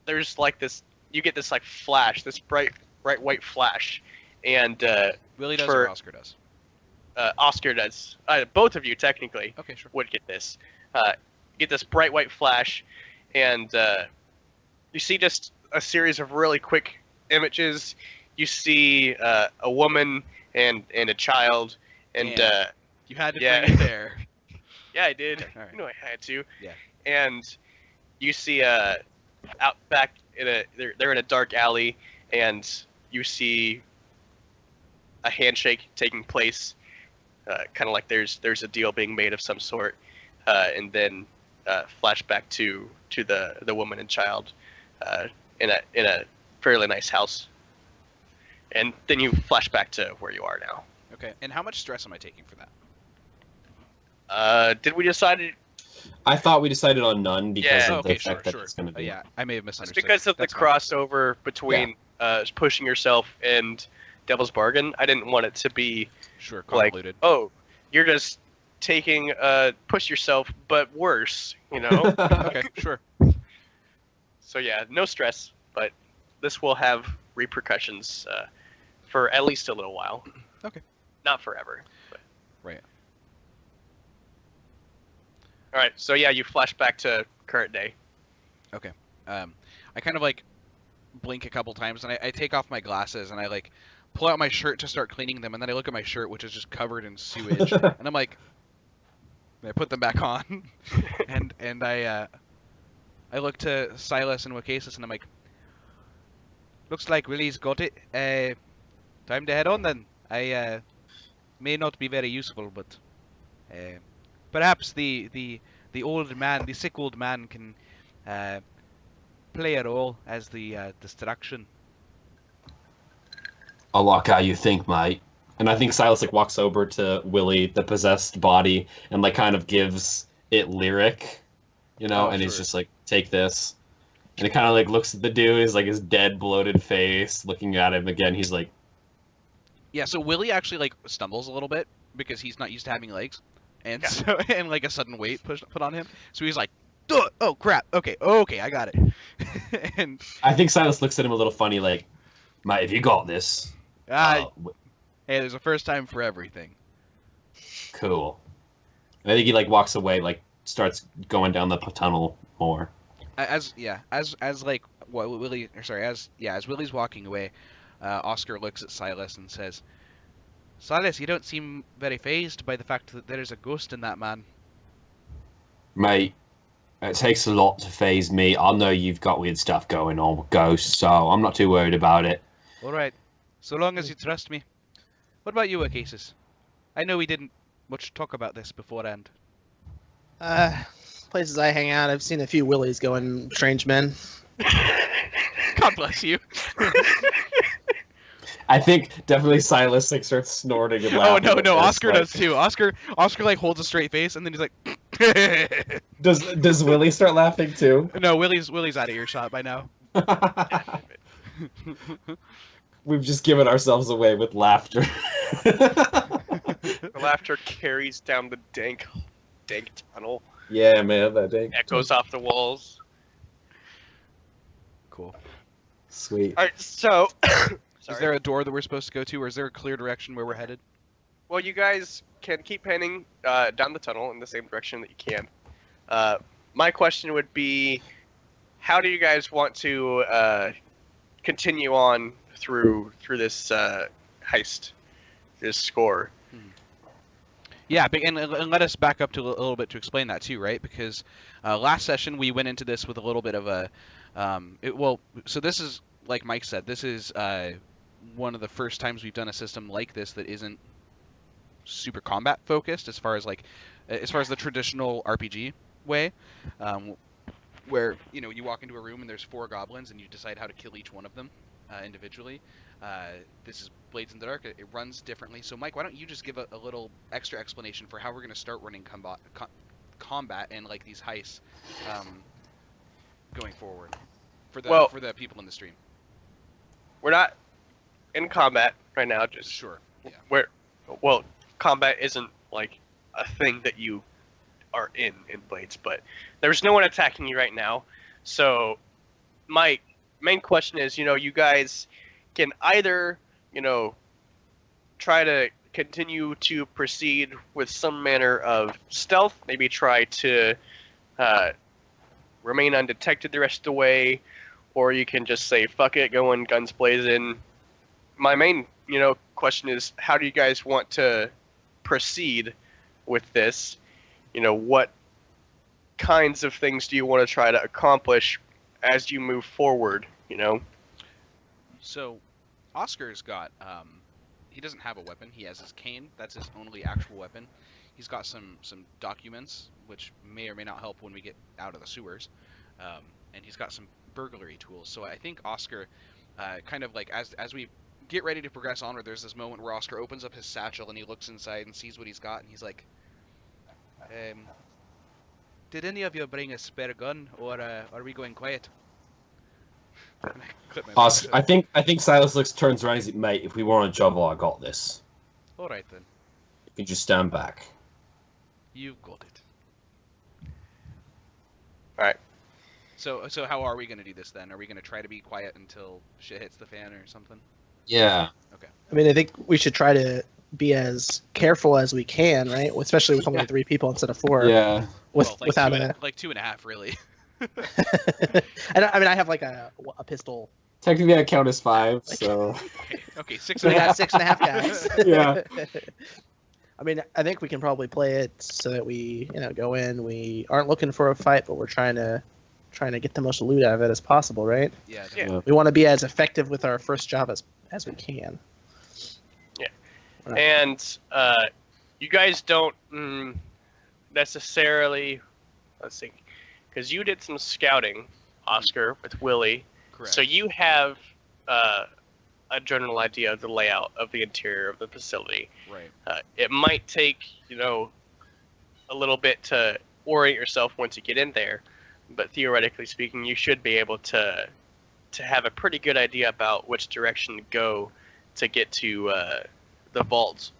Speaker 3: there's like this. You get this like flash, this bright white flash, and
Speaker 1: Willie does
Speaker 3: for-
Speaker 1: or Oscar does?
Speaker 3: Oscar does. Both of you technically
Speaker 1: Okay, sure.
Speaker 3: would get this. Get this bright white flash, and you see just a series of really quick images. You see a woman and a child, and
Speaker 1: Damn. You had to
Speaker 3: yeah.
Speaker 1: bring it there.
Speaker 3: yeah, I did.
Speaker 1: Okay, all right.
Speaker 3: You know I had to.
Speaker 1: Yeah.
Speaker 3: And you see out back they're in a dark alley, and you see a handshake taking place, kind of like there's a deal being made of some sort, and then flashback to the woman and child in a fairly nice house, and then you flash back to where you are now.
Speaker 1: Okay, and how much stress am I taking for that?
Speaker 3: Did we decide?
Speaker 2: I thought we decided on none because
Speaker 3: Yeah.
Speaker 2: of
Speaker 1: Okay,
Speaker 2: the
Speaker 1: sure,
Speaker 2: fact that
Speaker 1: sure.
Speaker 2: it's going to
Speaker 1: Oh,
Speaker 2: be.
Speaker 1: yeah, I may have
Speaker 3: It's
Speaker 1: misunderstood.
Speaker 3: because of the
Speaker 1: That's fine.
Speaker 3: crossover between pushing yourself and Devil's Bargain. I didn't want it to be
Speaker 1: Sure,
Speaker 3: like,
Speaker 1: convoluted.
Speaker 3: oh, you're just taking push yourself, but worse, you know?
Speaker 1: Okay, sure.
Speaker 3: So yeah, no stress, but this will have repercussions for at least a little while.
Speaker 1: Okay.
Speaker 3: Not forever. But...
Speaker 1: Right.
Speaker 3: All right, so yeah, you flash back to current day.
Speaker 1: I kind of like blink a couple times, and I take off my glasses, and I like pull out my shirt to start cleaning them, and then I look at my shirt, which is just covered in sewage, and I'm like, I put them back on, and I look to Silas and Wacasis, and I'm like, looks like Willie's got it. Time to head on then. I may not be very useful, but perhaps the old man, the sick old man, can play a role as the distraction.
Speaker 2: I like how you think, mate. And I think Silas like walks over to Willie, the possessed body, and like kind of gives it lyric,
Speaker 1: Oh,
Speaker 2: and he's
Speaker 1: sure.
Speaker 2: just like, take this. And it kind of like looks at the dude, his like his dead, bloated face, looking at him again. He's like,
Speaker 1: Yeah, so Willie actually like stumbles a little bit because he's not used to having legs, and
Speaker 3: Yeah.
Speaker 1: so and like a sudden weight put on him. So he's like, "Duh! Oh crap! Okay, I got it." And
Speaker 2: I think Silas looks at him a little funny, like, mate, have you got this?
Speaker 1: hey, there's a first time for everything.
Speaker 2: Cool. And I think he like walks away, like starts going down the tunnel more.
Speaker 1: As like what Willie, or sorry, as Willie's walking away, Oscar looks at Silas and says, "Silas, you don't seem very fazed by the fact that there is a ghost in that man."
Speaker 2: Mate, it takes a lot to phase me. I know you've got weird stuff going on with ghosts, so I'm not too worried about it.
Speaker 1: All right, so long as you trust me. What about you, Acasis? I know we didn't much talk about this beforehand.
Speaker 4: Places I hang out, I've seen a few Willies going strange men.
Speaker 1: God bless you.
Speaker 2: I think definitely Silas like starts snorting and laughing.
Speaker 1: Oh no,
Speaker 2: at this,
Speaker 1: Oscar
Speaker 2: like-
Speaker 1: does too. Oscar like holds a straight face and then he's like,
Speaker 2: Does Willie start laughing too?
Speaker 1: no, Willie's out of earshot by now.
Speaker 2: We've just given ourselves away with laughter.
Speaker 3: The laughter carries down the dank tunnel,
Speaker 2: Yeah, man, that dang.
Speaker 3: echoes off the walls.
Speaker 1: Cool.
Speaker 2: Sweet.
Speaker 3: All right, so
Speaker 1: Is there a door that we're supposed to go to, or is there a clear direction where we're headed?
Speaker 3: well, you guys can keep heading down the tunnel in the same direction that you can. My question would be, how do you guys want to continue on through this heist, this score?
Speaker 1: Yeah, and let us back up to a little bit to explain that too, right? Because last session we went into this with a little bit of a, so this is, like Mike said, this is one of the first times we've done a system like this that isn't super combat focused as far as the traditional RPG way, where you walk into a room and there's 4 goblins and you decide how to kill each one of them individually. This is Blades in the Dark. It runs differently. So Mike, why don't you just give a little extra explanation for how we're going to start running combat and like these heists going forward for the people in the stream.
Speaker 3: We're not in combat right now. Just
Speaker 1: Sure. Yeah.
Speaker 3: Combat isn't like a thing that you are in Blades, but there's no one attacking you right now. So my main question is, you guys can either, try to continue to proceed with some manner of stealth, maybe try to remain undetected the rest of the way, or you can just say, fuck it, go in guns blazing. My main, question is, how do you guys want to proceed with this? What kinds of things do you want to try to accomplish as you move forward,
Speaker 1: So Oscar's got he doesn't have a weapon. He has his cane. That's his only actual weapon. He's got some documents which may or may not help when we get out of the sewers, and he's got some burglary tools. So I think Oscar kind of like as we get ready to progress onward, there's this moment where Oscar opens up his satchel and he looks inside and sees what he's got, and he's like, did any of you bring a spare gun, or are we going quiet?
Speaker 2: Oscar, I think Silas turns around and he's like, mate, if we want a job, I got this.
Speaker 1: All right then,
Speaker 2: You can just stand back.
Speaker 1: you've got it.
Speaker 3: All right.
Speaker 1: So how are we going to do this then? Are we going to try to be quiet until shit hits the fan or something?
Speaker 2: Yeah.
Speaker 4: I mean, I think we should try to be as careful as we can, right? Especially with only 3 people instead of 4.
Speaker 2: Yeah.
Speaker 4: Without
Speaker 1: like 2.5 really.
Speaker 4: I mean, I have like a pistol.
Speaker 2: Technically, I count as 5, so.
Speaker 1: Okay, 6
Speaker 4: So
Speaker 1: and
Speaker 4: we
Speaker 1: a
Speaker 4: got
Speaker 1: half.
Speaker 4: 6.5 guys.
Speaker 2: Yeah.
Speaker 4: I mean, I think we can probably play it so that we, go in. We aren't looking for a fight, but we're trying to get the most loot out of it as possible, right?
Speaker 1: Yeah,
Speaker 3: Yeah.
Speaker 1: definitely.
Speaker 4: We want to be as effective with our first job as we can.
Speaker 3: Yeah.
Speaker 4: Right.
Speaker 3: And you guys don't necessarily, let's see, because you did some scouting, Oscar, with Willie.
Speaker 1: Correct.
Speaker 3: So you have a general idea of the layout of the interior of the facility.
Speaker 1: Right.
Speaker 3: It might take, a little bit to orient yourself once you get in there, but theoretically speaking, you should be able to have a pretty good idea about which direction to go to get to the vaults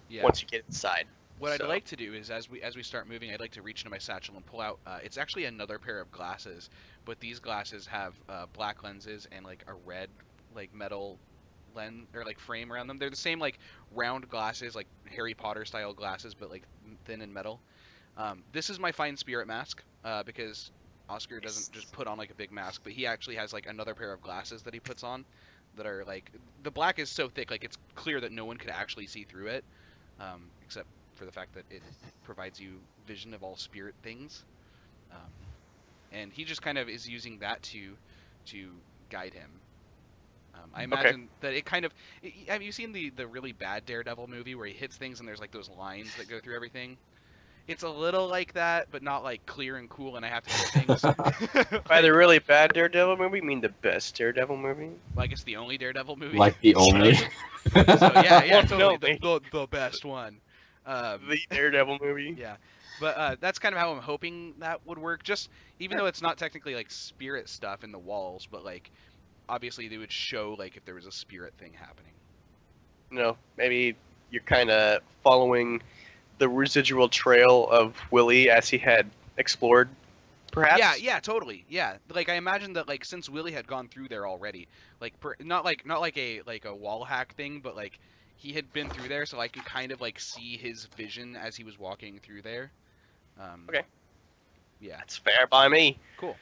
Speaker 1: Yeah.
Speaker 3: once you get inside.
Speaker 1: What I'd like to do is, as we start moving, I'd like to reach into my satchel and pull out. It's actually another pair of glasses, but these glasses have black lenses and like a red like metal lens or like frame around them. They're the same like round glasses, like Harry Potter style glasses, but like thin and metal. This is my fine spirit mask because Oscar doesn't just put on like a big mask, but he actually has like another pair of glasses that he puts on that are like the black is so thick, like it's clear that no one could actually see through it, except for the fact that it provides you vision of all spirit things, and he just kind of is using that to guide him. I imagine that it kind of. Have you seen the really bad Daredevil movie where he hits things and there's like those lines that go through everything? It's a little like that, but not like clear and cool, and I have to hit things.
Speaker 3: By the really bad Daredevil movie, you mean the best Daredevil movie?
Speaker 1: Well, I guess the only Daredevil movie.
Speaker 2: Like the only.
Speaker 1: So yeah, totally
Speaker 3: No,
Speaker 1: the best one.
Speaker 3: The Daredevil movie.
Speaker 1: Yeah, but that's kind of how I'm hoping that would work. Just even though it's not technically like spirit stuff in the walls, but like obviously they would show like if there was a spirit thing happening.
Speaker 3: Maybe you're kind of following the residual trail of Willie as he had explored, perhaps.
Speaker 1: Yeah, totally. Yeah, like I imagine that like since Willie had gone through there already, like not like a wall hack thing, but like he had been through there, so I can kind of like see his vision as he was walking through there.
Speaker 3: Okay.
Speaker 1: Yeah,
Speaker 3: That's fair by me.
Speaker 1: Cool.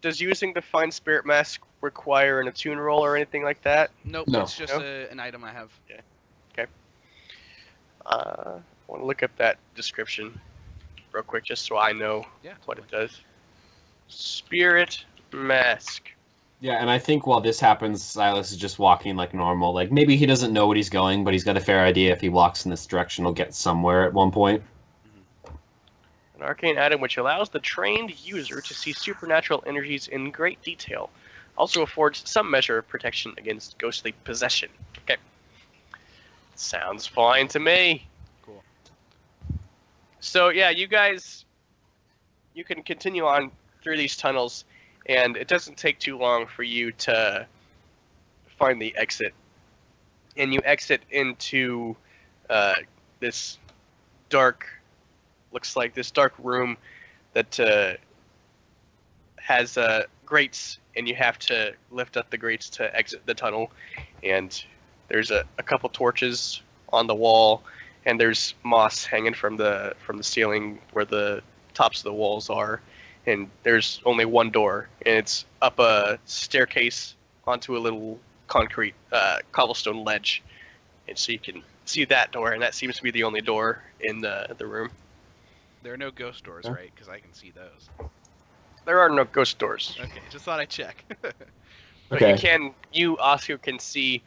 Speaker 3: Does using the Fine Spirit Mask require an attune roll or anything like that?
Speaker 1: Nope.
Speaker 2: No.
Speaker 1: It's just an item I have.
Speaker 3: Yeah. Okay. I want to look up that description real quick just so I know what it does. Spirit Mask.
Speaker 2: Yeah, and I think while this happens, Silas is just walking like normal. Like maybe he doesn't know what he's going, but he's got a fair idea if he walks in this direction, he'll get somewhere at one point.
Speaker 3: An arcane item which allows the trained user to see supernatural energies in great detail. Also affords some measure of protection against ghostly possession. Okay. Sounds fine to me.
Speaker 1: Cool.
Speaker 3: So yeah, you guys, you can continue on through these tunnels, and it doesn't take too long for you to find the exit. And you exit into this dark, looks like this dark room that has grates, and you have to lift up the grates to exit the tunnel. And there's a couple torches on the wall, and there's moss hanging from the ceiling where the tops of the walls are. And there's only one door, and it's up a staircase onto a little concrete cobblestone ledge. And so you can see that door, and that seems to be the only door in the room.
Speaker 1: There are no ghost doors, right? Because I can see those.
Speaker 3: There are no ghost doors.
Speaker 1: Okay, just thought I'd check.
Speaker 3: But
Speaker 2: Okay.
Speaker 3: you also can see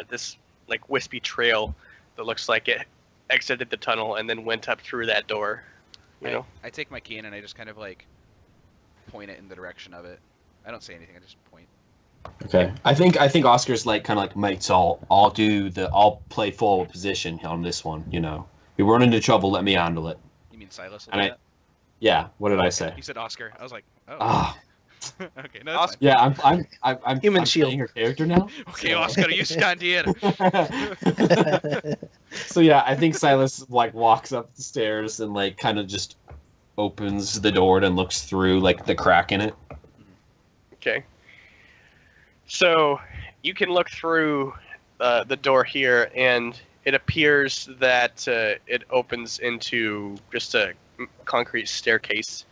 Speaker 3: this like wispy trail that looks like it exited the tunnel and then went up through that door. You know?
Speaker 1: I take my cane and I just kind of like point it in the direction of it. I don't say anything. I just point.
Speaker 2: Okay. I think Oscar's like kind of like, mates, I'll play forward position on this one. You know, we run into trouble. Let me handle it.
Speaker 1: You mean Silas?
Speaker 2: And yeah. What did I say?
Speaker 1: You said Oscar. I was like, oh.
Speaker 2: Ah.
Speaker 1: Okay, no, that's fine.
Speaker 2: Yeah, I'm
Speaker 4: Human
Speaker 2: I'm
Speaker 4: shield.
Speaker 2: playing her character now.
Speaker 1: Okay, Oscar, you stand here.
Speaker 2: So yeah, I think Silas like walks up the stairs and like kind of just opens the door and looks through like the crack in it.
Speaker 3: Okay. So you can look through the door here, and it appears that it opens into just a concrete staircase,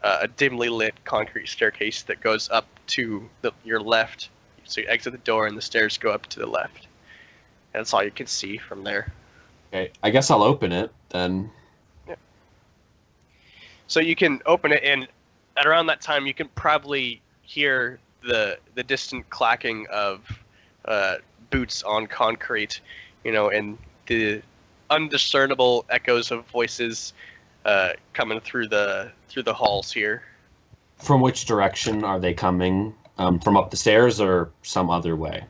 Speaker 3: a dimly lit concrete staircase that goes up to your left. So you exit the door, and the stairs go up to the left. That's all you can see from there.
Speaker 2: Okay, I guess I'll open it then.
Speaker 3: Yeah. So you can open it, and at around that time, you can probably hear the distant clacking of boots on concrete, you know, and the undiscernible echoes of voices coming through the halls here.
Speaker 2: From which direction are they coming? From up the stairs or some other way?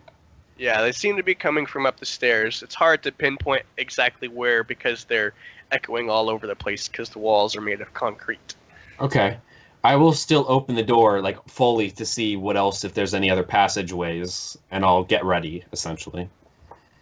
Speaker 3: Yeah, they seem to be coming from up the stairs. It's hard to pinpoint exactly where because they're echoing all over the place because the walls are made of concrete.
Speaker 2: Okay. I will still open the door, like, fully to see what else, if there's any other passageways, and I'll get ready, essentially.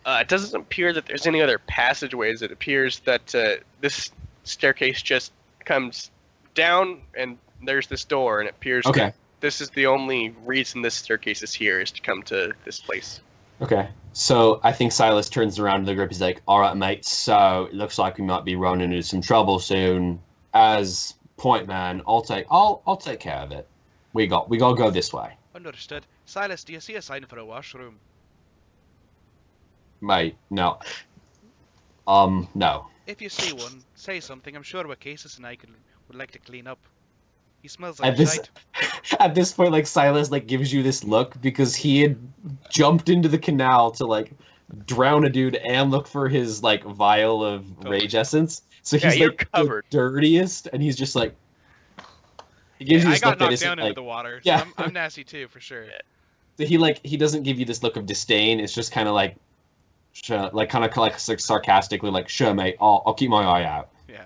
Speaker 3: It doesn't appear that there's any other passageways. It appears that this staircase just comes down, and there's this door, and it appears that this is the only reason this staircase is here, is to come to this place.
Speaker 2: Okay. So I think Silas turns around to the group. He's like, "All right, mate. So it looks like we might be running into some trouble soon. As point man, I'll take care of it. We gotta go this way."
Speaker 1: Understood. Silas, do you see a sign for a washroom?
Speaker 2: Mate, no. No.
Speaker 1: If you see one, say something. I'm sure Wacasis and I would like to clean up. He smells like shite.
Speaker 2: At this point, like, Silas, like, gives you this look because he had jumped into the canal to, like, drown a dude and look for his, like, vial of rage essence. So he's, like,
Speaker 3: covered.
Speaker 2: The dirtiest, and he's just, like... He gives you this
Speaker 1: I
Speaker 2: look
Speaker 1: got
Speaker 2: that
Speaker 1: knocked down
Speaker 2: like,
Speaker 1: into the water. So
Speaker 2: yeah.
Speaker 1: I'm nasty too, for sure.
Speaker 2: So he doesn't give you this look of disdain. It's just kind of like, sarcastically, like, "Sure, mate, I'll keep my eye out."
Speaker 1: Yeah.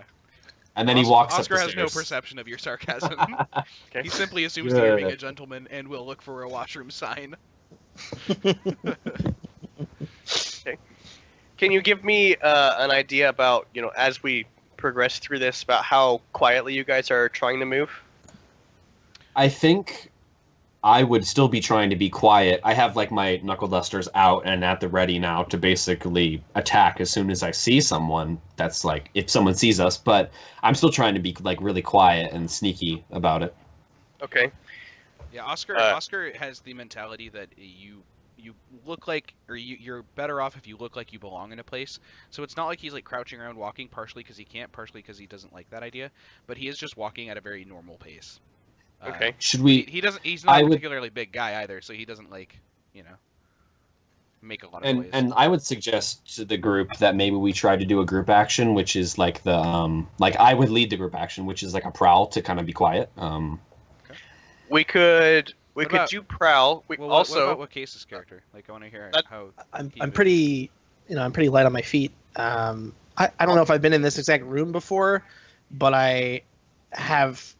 Speaker 2: And then he walks
Speaker 1: Oscar
Speaker 2: up the
Speaker 1: has
Speaker 2: stairs.
Speaker 1: no perception of your sarcasm.
Speaker 3: Okay.
Speaker 1: He simply assumes that you're being a gentleman and will look for a washroom sign.
Speaker 3: Okay. Can you give me an idea about, as we progress through this, about how quietly you guys are trying to move?
Speaker 2: I think I would still be trying to be quiet. I have, like, my knuckle dusters out and at the ready now to basically attack as soon as I see someone. That's, like, if someone sees us. But I'm still trying to be, like, really quiet and sneaky about it.
Speaker 3: Okay.
Speaker 1: Yeah, Oscar has the mentality that you look like, or you're better off if you look like you belong in a place. So it's not like he's, like, crouching around walking, partially because he can't, partially because he doesn't like that idea. But he is just walking at a very normal pace.
Speaker 3: Okay.
Speaker 2: Should we?
Speaker 1: He's not a particularly big guy either, so he doesn't, like, make a lot of noise.
Speaker 2: And I would suggest to the group that maybe we try to do a group action, which is like the like I would lead the group action, which is like a prowl to kind of be quiet.
Speaker 1: Okay.
Speaker 3: We could do prowl.
Speaker 1: What about Case's character? Like, I want to hear how.
Speaker 4: I'm pretty light on my feet. I don't know if I've been in this exact room before, but I have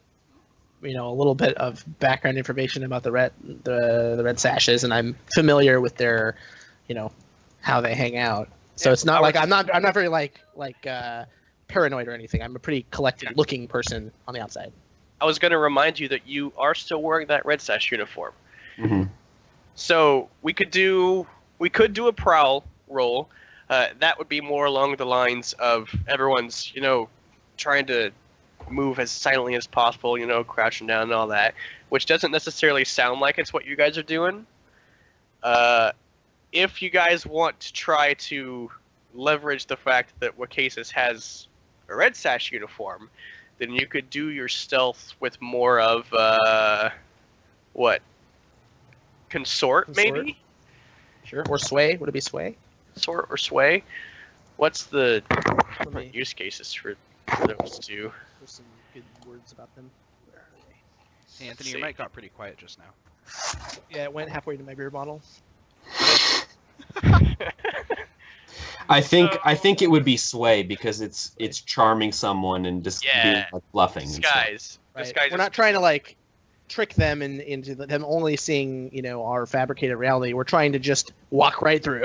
Speaker 4: a little bit of background information about the Red Sashes, and I'm familiar with their, how they hang out. So it's not like I'm not very like paranoid or anything. I'm a pretty collected looking person on the outside.
Speaker 3: I was going to remind you that you are still wearing that Red Sash uniform.
Speaker 2: Mm-hmm.
Speaker 3: So we could do a prowl roll. That would be more along the lines of everyone's, trying to move as silently as possible, crouching down and all that, which doesn't necessarily sound like it's what you guys are doing. If you guys want to try to leverage the fact that Wacasis has a Red Sash uniform, then you could do your stealth with more of Consort, maybe?
Speaker 4: Sure. Or sway. Would it be sway?
Speaker 3: Consort or sway? What's the different use cases for those two?
Speaker 4: There's some good words about them. Where are they?
Speaker 1: Hey, Anthony, your mic got pretty quiet just now.
Speaker 4: Yeah, it went halfway to my beer bottle.
Speaker 2: I think it would be sway because it's charming someone and just being, like, bluffing.
Speaker 3: Disguise.
Speaker 4: Right. We're not trying to, like, trick them into them only seeing our fabricated reality. We're trying to just walk right through.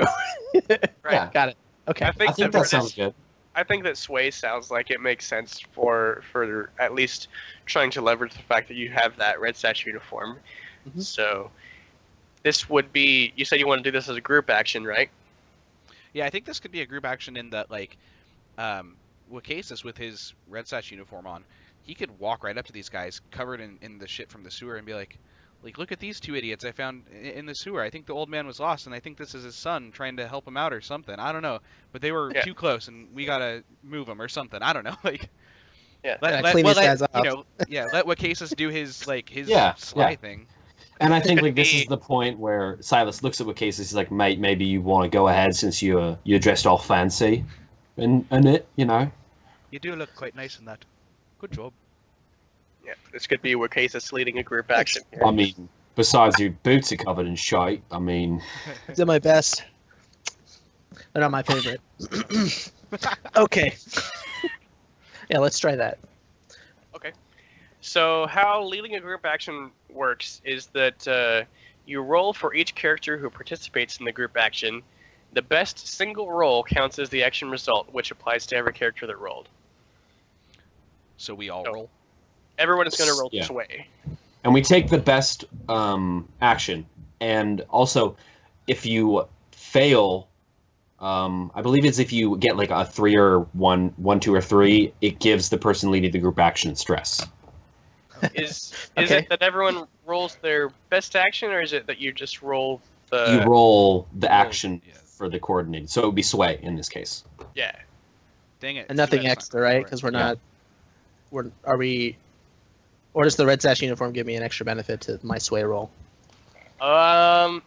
Speaker 3: Right.
Speaker 4: Yeah. Got it. Okay.
Speaker 3: I think
Speaker 2: that sounds good.
Speaker 3: I think that sway sounds like it makes sense for at least trying to leverage the fact that you have that Red Sash uniform. Mm-hmm. So this would be, you said you want to do this as a group action, right?
Speaker 1: Yeah, I think this could be a group action in that, like, Wacasis with his Red Sash uniform on, he could walk right up to these guys covered in the shit from the sewer and be like, look at these two idiots I found in the sewer. I think the old man was lost, and I think this is his son trying to help him out or something. I don't know. But they were too close, and we gotta move them or something. I don't know. Like, let Wacasis do his sly thing.
Speaker 2: And I think, like, this is the point where Silas looks at Wacasis. He's like, "Mate, maybe you want to go ahead since you're dressed all fancy, and it,
Speaker 1: You do look quite nice in that. Good job."
Speaker 3: Yeah, this could be Wacasis leading a group action here.
Speaker 2: I mean, Besides, your boots are covered in shite. I mean,
Speaker 4: Did my best. They're not my favorite. Okay. Yeah, let's try that.
Speaker 3: Okay. So how leading a group action works is that you roll for each character who participates in the group action. The best single roll counts as the action result, which applies to every character that rolled.
Speaker 1: So we all
Speaker 3: So-
Speaker 1: roll.
Speaker 3: Everyone is going to roll
Speaker 2: Yeah.
Speaker 3: sway.
Speaker 2: and we take the best action. And also, if you fail, I believe it's if you get like a 3 or 1, 2 or 3, it gives the person leading the group action stress.
Speaker 3: Is
Speaker 4: Okay.
Speaker 3: it that everyone rolls their best action, or is it that you just roll the...
Speaker 2: You roll the
Speaker 1: roll-
Speaker 2: action
Speaker 1: yeah.
Speaker 2: for the coordinated, so it would be sway in this case.
Speaker 3: Yeah.
Speaker 1: Dang it.
Speaker 4: And nothing
Speaker 1: That's not
Speaker 4: extra,
Speaker 1: gonna
Speaker 4: right?
Speaker 1: work.
Speaker 4: Because we're
Speaker 2: Yeah.
Speaker 4: not. Are we? Or does the Red Sash uniform give me an extra benefit to my sway roll?
Speaker 2: It'd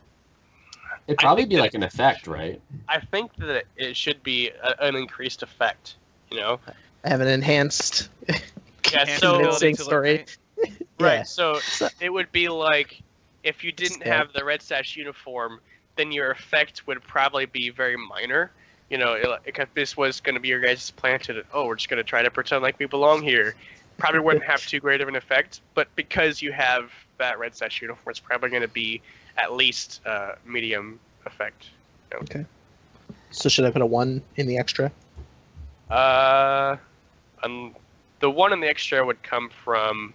Speaker 2: probably
Speaker 3: think
Speaker 2: be
Speaker 3: that-
Speaker 2: like an effect, right?
Speaker 3: I think that it should be an increased effect, you know?
Speaker 4: I have an enhanced.
Speaker 3: Yeah,
Speaker 1: Enhanced
Speaker 3: so...
Speaker 1: ability
Speaker 4: Convincing
Speaker 1: to look
Speaker 4: story.
Speaker 1: great.
Speaker 3: Right,
Speaker 4: Yeah.
Speaker 3: so it would be like, if you didn't
Speaker 4: Yeah.
Speaker 3: have the Red Sash uniform, then your effect would probably be very minor. You know, if this was going to be your guys' plan to, oh, we're just going to try to pretend like we belong here, probably wouldn't have too great of an effect. But because you have that Red Sash uniform, it's probably going to be at least medium effect.
Speaker 4: So should I put a 1 in the extra?
Speaker 3: The one in the extra would come from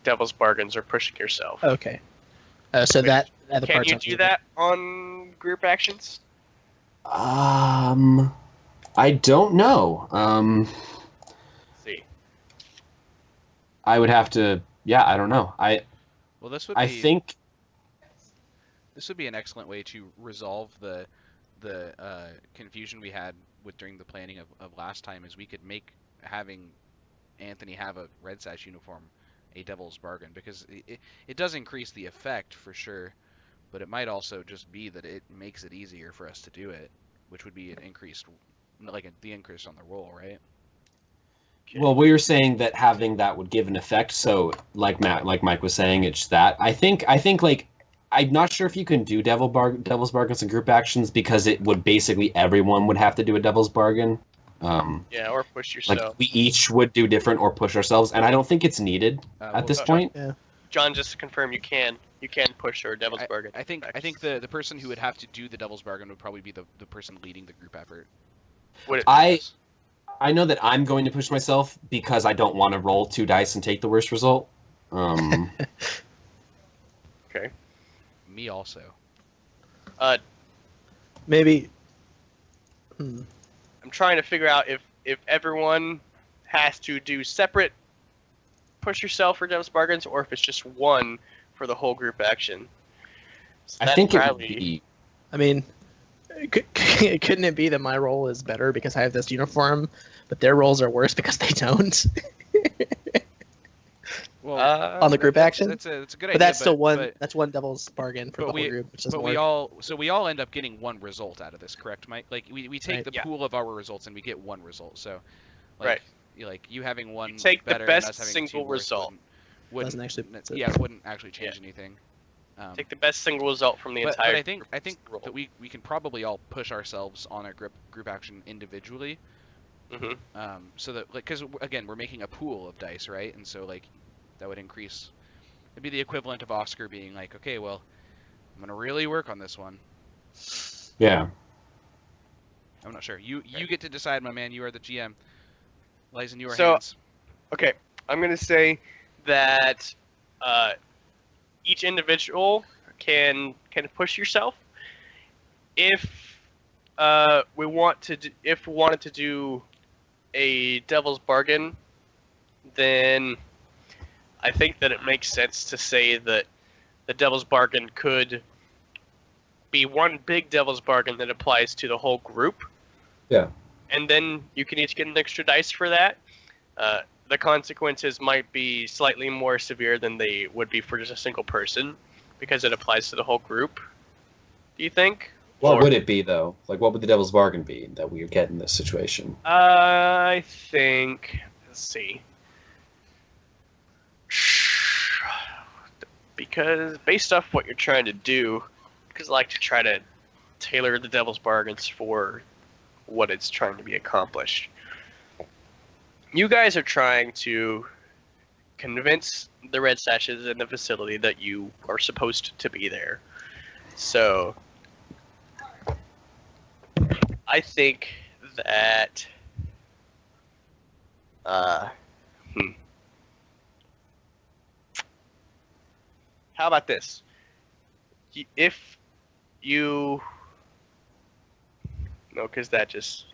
Speaker 3: Devil's Bargains or pushing yourself.
Speaker 4: Okay. So
Speaker 3: Wait,
Speaker 4: that the
Speaker 3: Can
Speaker 4: parts
Speaker 3: you
Speaker 4: I'm
Speaker 3: do
Speaker 4: doing.
Speaker 3: that on group actions?
Speaker 2: I don't know.
Speaker 3: Let's see.
Speaker 2: I would have to. Yeah, I don't know.
Speaker 1: Well, this would
Speaker 2: I
Speaker 1: be
Speaker 2: think
Speaker 1: this would be an excellent way to resolve the confusion we had with during the planning of last time. Is we could make having Anthony have a Red Sash uniform a devil's bargain, because it does increase the effect for sure, but it might also just be that it makes it easier for us to do it, which would be an increased, the increase on the roll, right?
Speaker 2: Well, we were saying that having that would give an effect. So, like Mike was saying, it's that. I think like I'm not sure if you can do devil's bargains and group actions, because it would basically everyone would have to do a devil's bargain.
Speaker 3: Yeah, or push
Speaker 2: Like
Speaker 3: yourself.
Speaker 2: we each would do different or push ourselves, and I don't think it's needed at this point.
Speaker 3: John, just to confirm, you can push or Devil's Bargain.
Speaker 1: I think the person who would have to do the devil's bargain would probably be the person leading the group effort.
Speaker 3: Would it,
Speaker 2: I know that I'm going to push myself because I don't want to roll 2 dice and take the worst result.
Speaker 3: okay.
Speaker 1: Me also.
Speaker 4: Maybe.
Speaker 3: I'm trying to figure out if everyone has to do separate push yourself for Devil's Bargains, or if it's just one for the whole group action. So
Speaker 2: I
Speaker 3: that
Speaker 2: think it would
Speaker 3: probably-
Speaker 2: be.
Speaker 4: I mean, couldn't it be that my role is better because I have this uniform, but their roles are worse because they don't?
Speaker 1: Well,
Speaker 4: On the group action?
Speaker 1: That's a good idea.
Speaker 4: But that's still one.
Speaker 1: but-
Speaker 4: that's one devil's bargain for
Speaker 1: but
Speaker 4: the
Speaker 1: we-
Speaker 4: whole group, which doesn't
Speaker 1: But
Speaker 4: work.
Speaker 1: we all end up getting one result out of this, correct, Mike? Like we take
Speaker 4: Right.
Speaker 1: the
Speaker 3: Yeah.
Speaker 1: pool of our results and we get one result. So,
Speaker 3: Right.
Speaker 1: You having one
Speaker 3: take the
Speaker 1: better
Speaker 3: best
Speaker 1: and us having
Speaker 3: single
Speaker 1: two worse
Speaker 3: result.
Speaker 1: wouldn't
Speaker 4: Doesn't actually-
Speaker 1: yeah, it wouldn't actually change anything.
Speaker 3: Take the best single result from the
Speaker 1: but
Speaker 3: entire.
Speaker 1: I think
Speaker 3: roll.
Speaker 1: that we can probably all push ourselves on a group action individually.
Speaker 3: Mhm.
Speaker 1: So that, because again, we're making a pool of dice, right? And so that would increase. It'd be the equivalent of Oscar being like, okay, well, I'm gonna really work on this one.
Speaker 2: Yeah.
Speaker 1: I'm not sure. You get to decide, my man. You are the GM. Lies in your
Speaker 3: So-
Speaker 1: hands.
Speaker 3: Okay, I'm gonna say that each individual can push yourself. If we wanted to do a Devil's Bargain, then I think that it makes sense to say that the Devil's Bargain could be one big Devil's Bargain that applies to the whole group.
Speaker 2: Yeah.
Speaker 3: And then you can each get an extra dice for that. The consequences might be slightly more severe than they would be for just a single person, because it applies to the whole group. Do you think?
Speaker 2: What
Speaker 3: Or-
Speaker 2: would it be though? Like, what would the devil's bargain be that we get in this situation?
Speaker 3: I think. Let's see. because based off what you're trying to do, because I like to try to tailor the devil's bargains for what it's trying to be accomplished. You guys are trying to convince the Red Sashes in the facility that you are supposed to be there. So, I think that, how about this? If you, no, because that just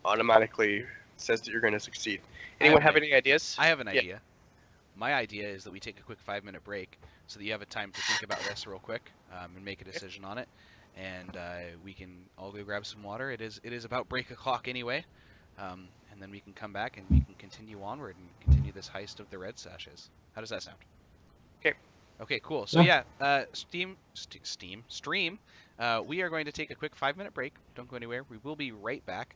Speaker 3: automatically says that you're going to succeed. Anyone have any ideas?
Speaker 1: I have an idea. My idea is that we take a quick 5-minute break so that you have a time to think about this real quick and make a decision on it. And we can all go grab some water. It is about break o'clock anyway. And then we can come back and we can continue onward and continue this heist of the Red Sashes. How does that sound?
Speaker 3: Okay.
Speaker 1: Okay, cool. So stream. We are going to take a quick 5-minute break. Don't go anywhere. We will be right back.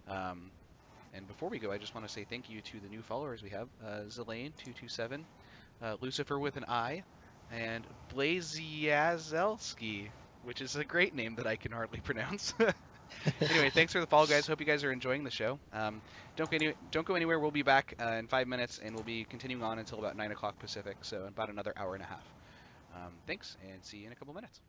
Speaker 1: And before we go, I just want to say thank you to the new followers we have. Zelaine227, Lucifer with an I, and Blaziazelski, which is a great name that I can hardly pronounce. Anyway, thanks for the follow, guys. Hope you guys are enjoying the show. Don't go anywhere. We'll be back in 5 minutes, and we'll be continuing on until about 9 o'clock Pacific, so about another hour and a half. Thanks, and see you in a couple minutes.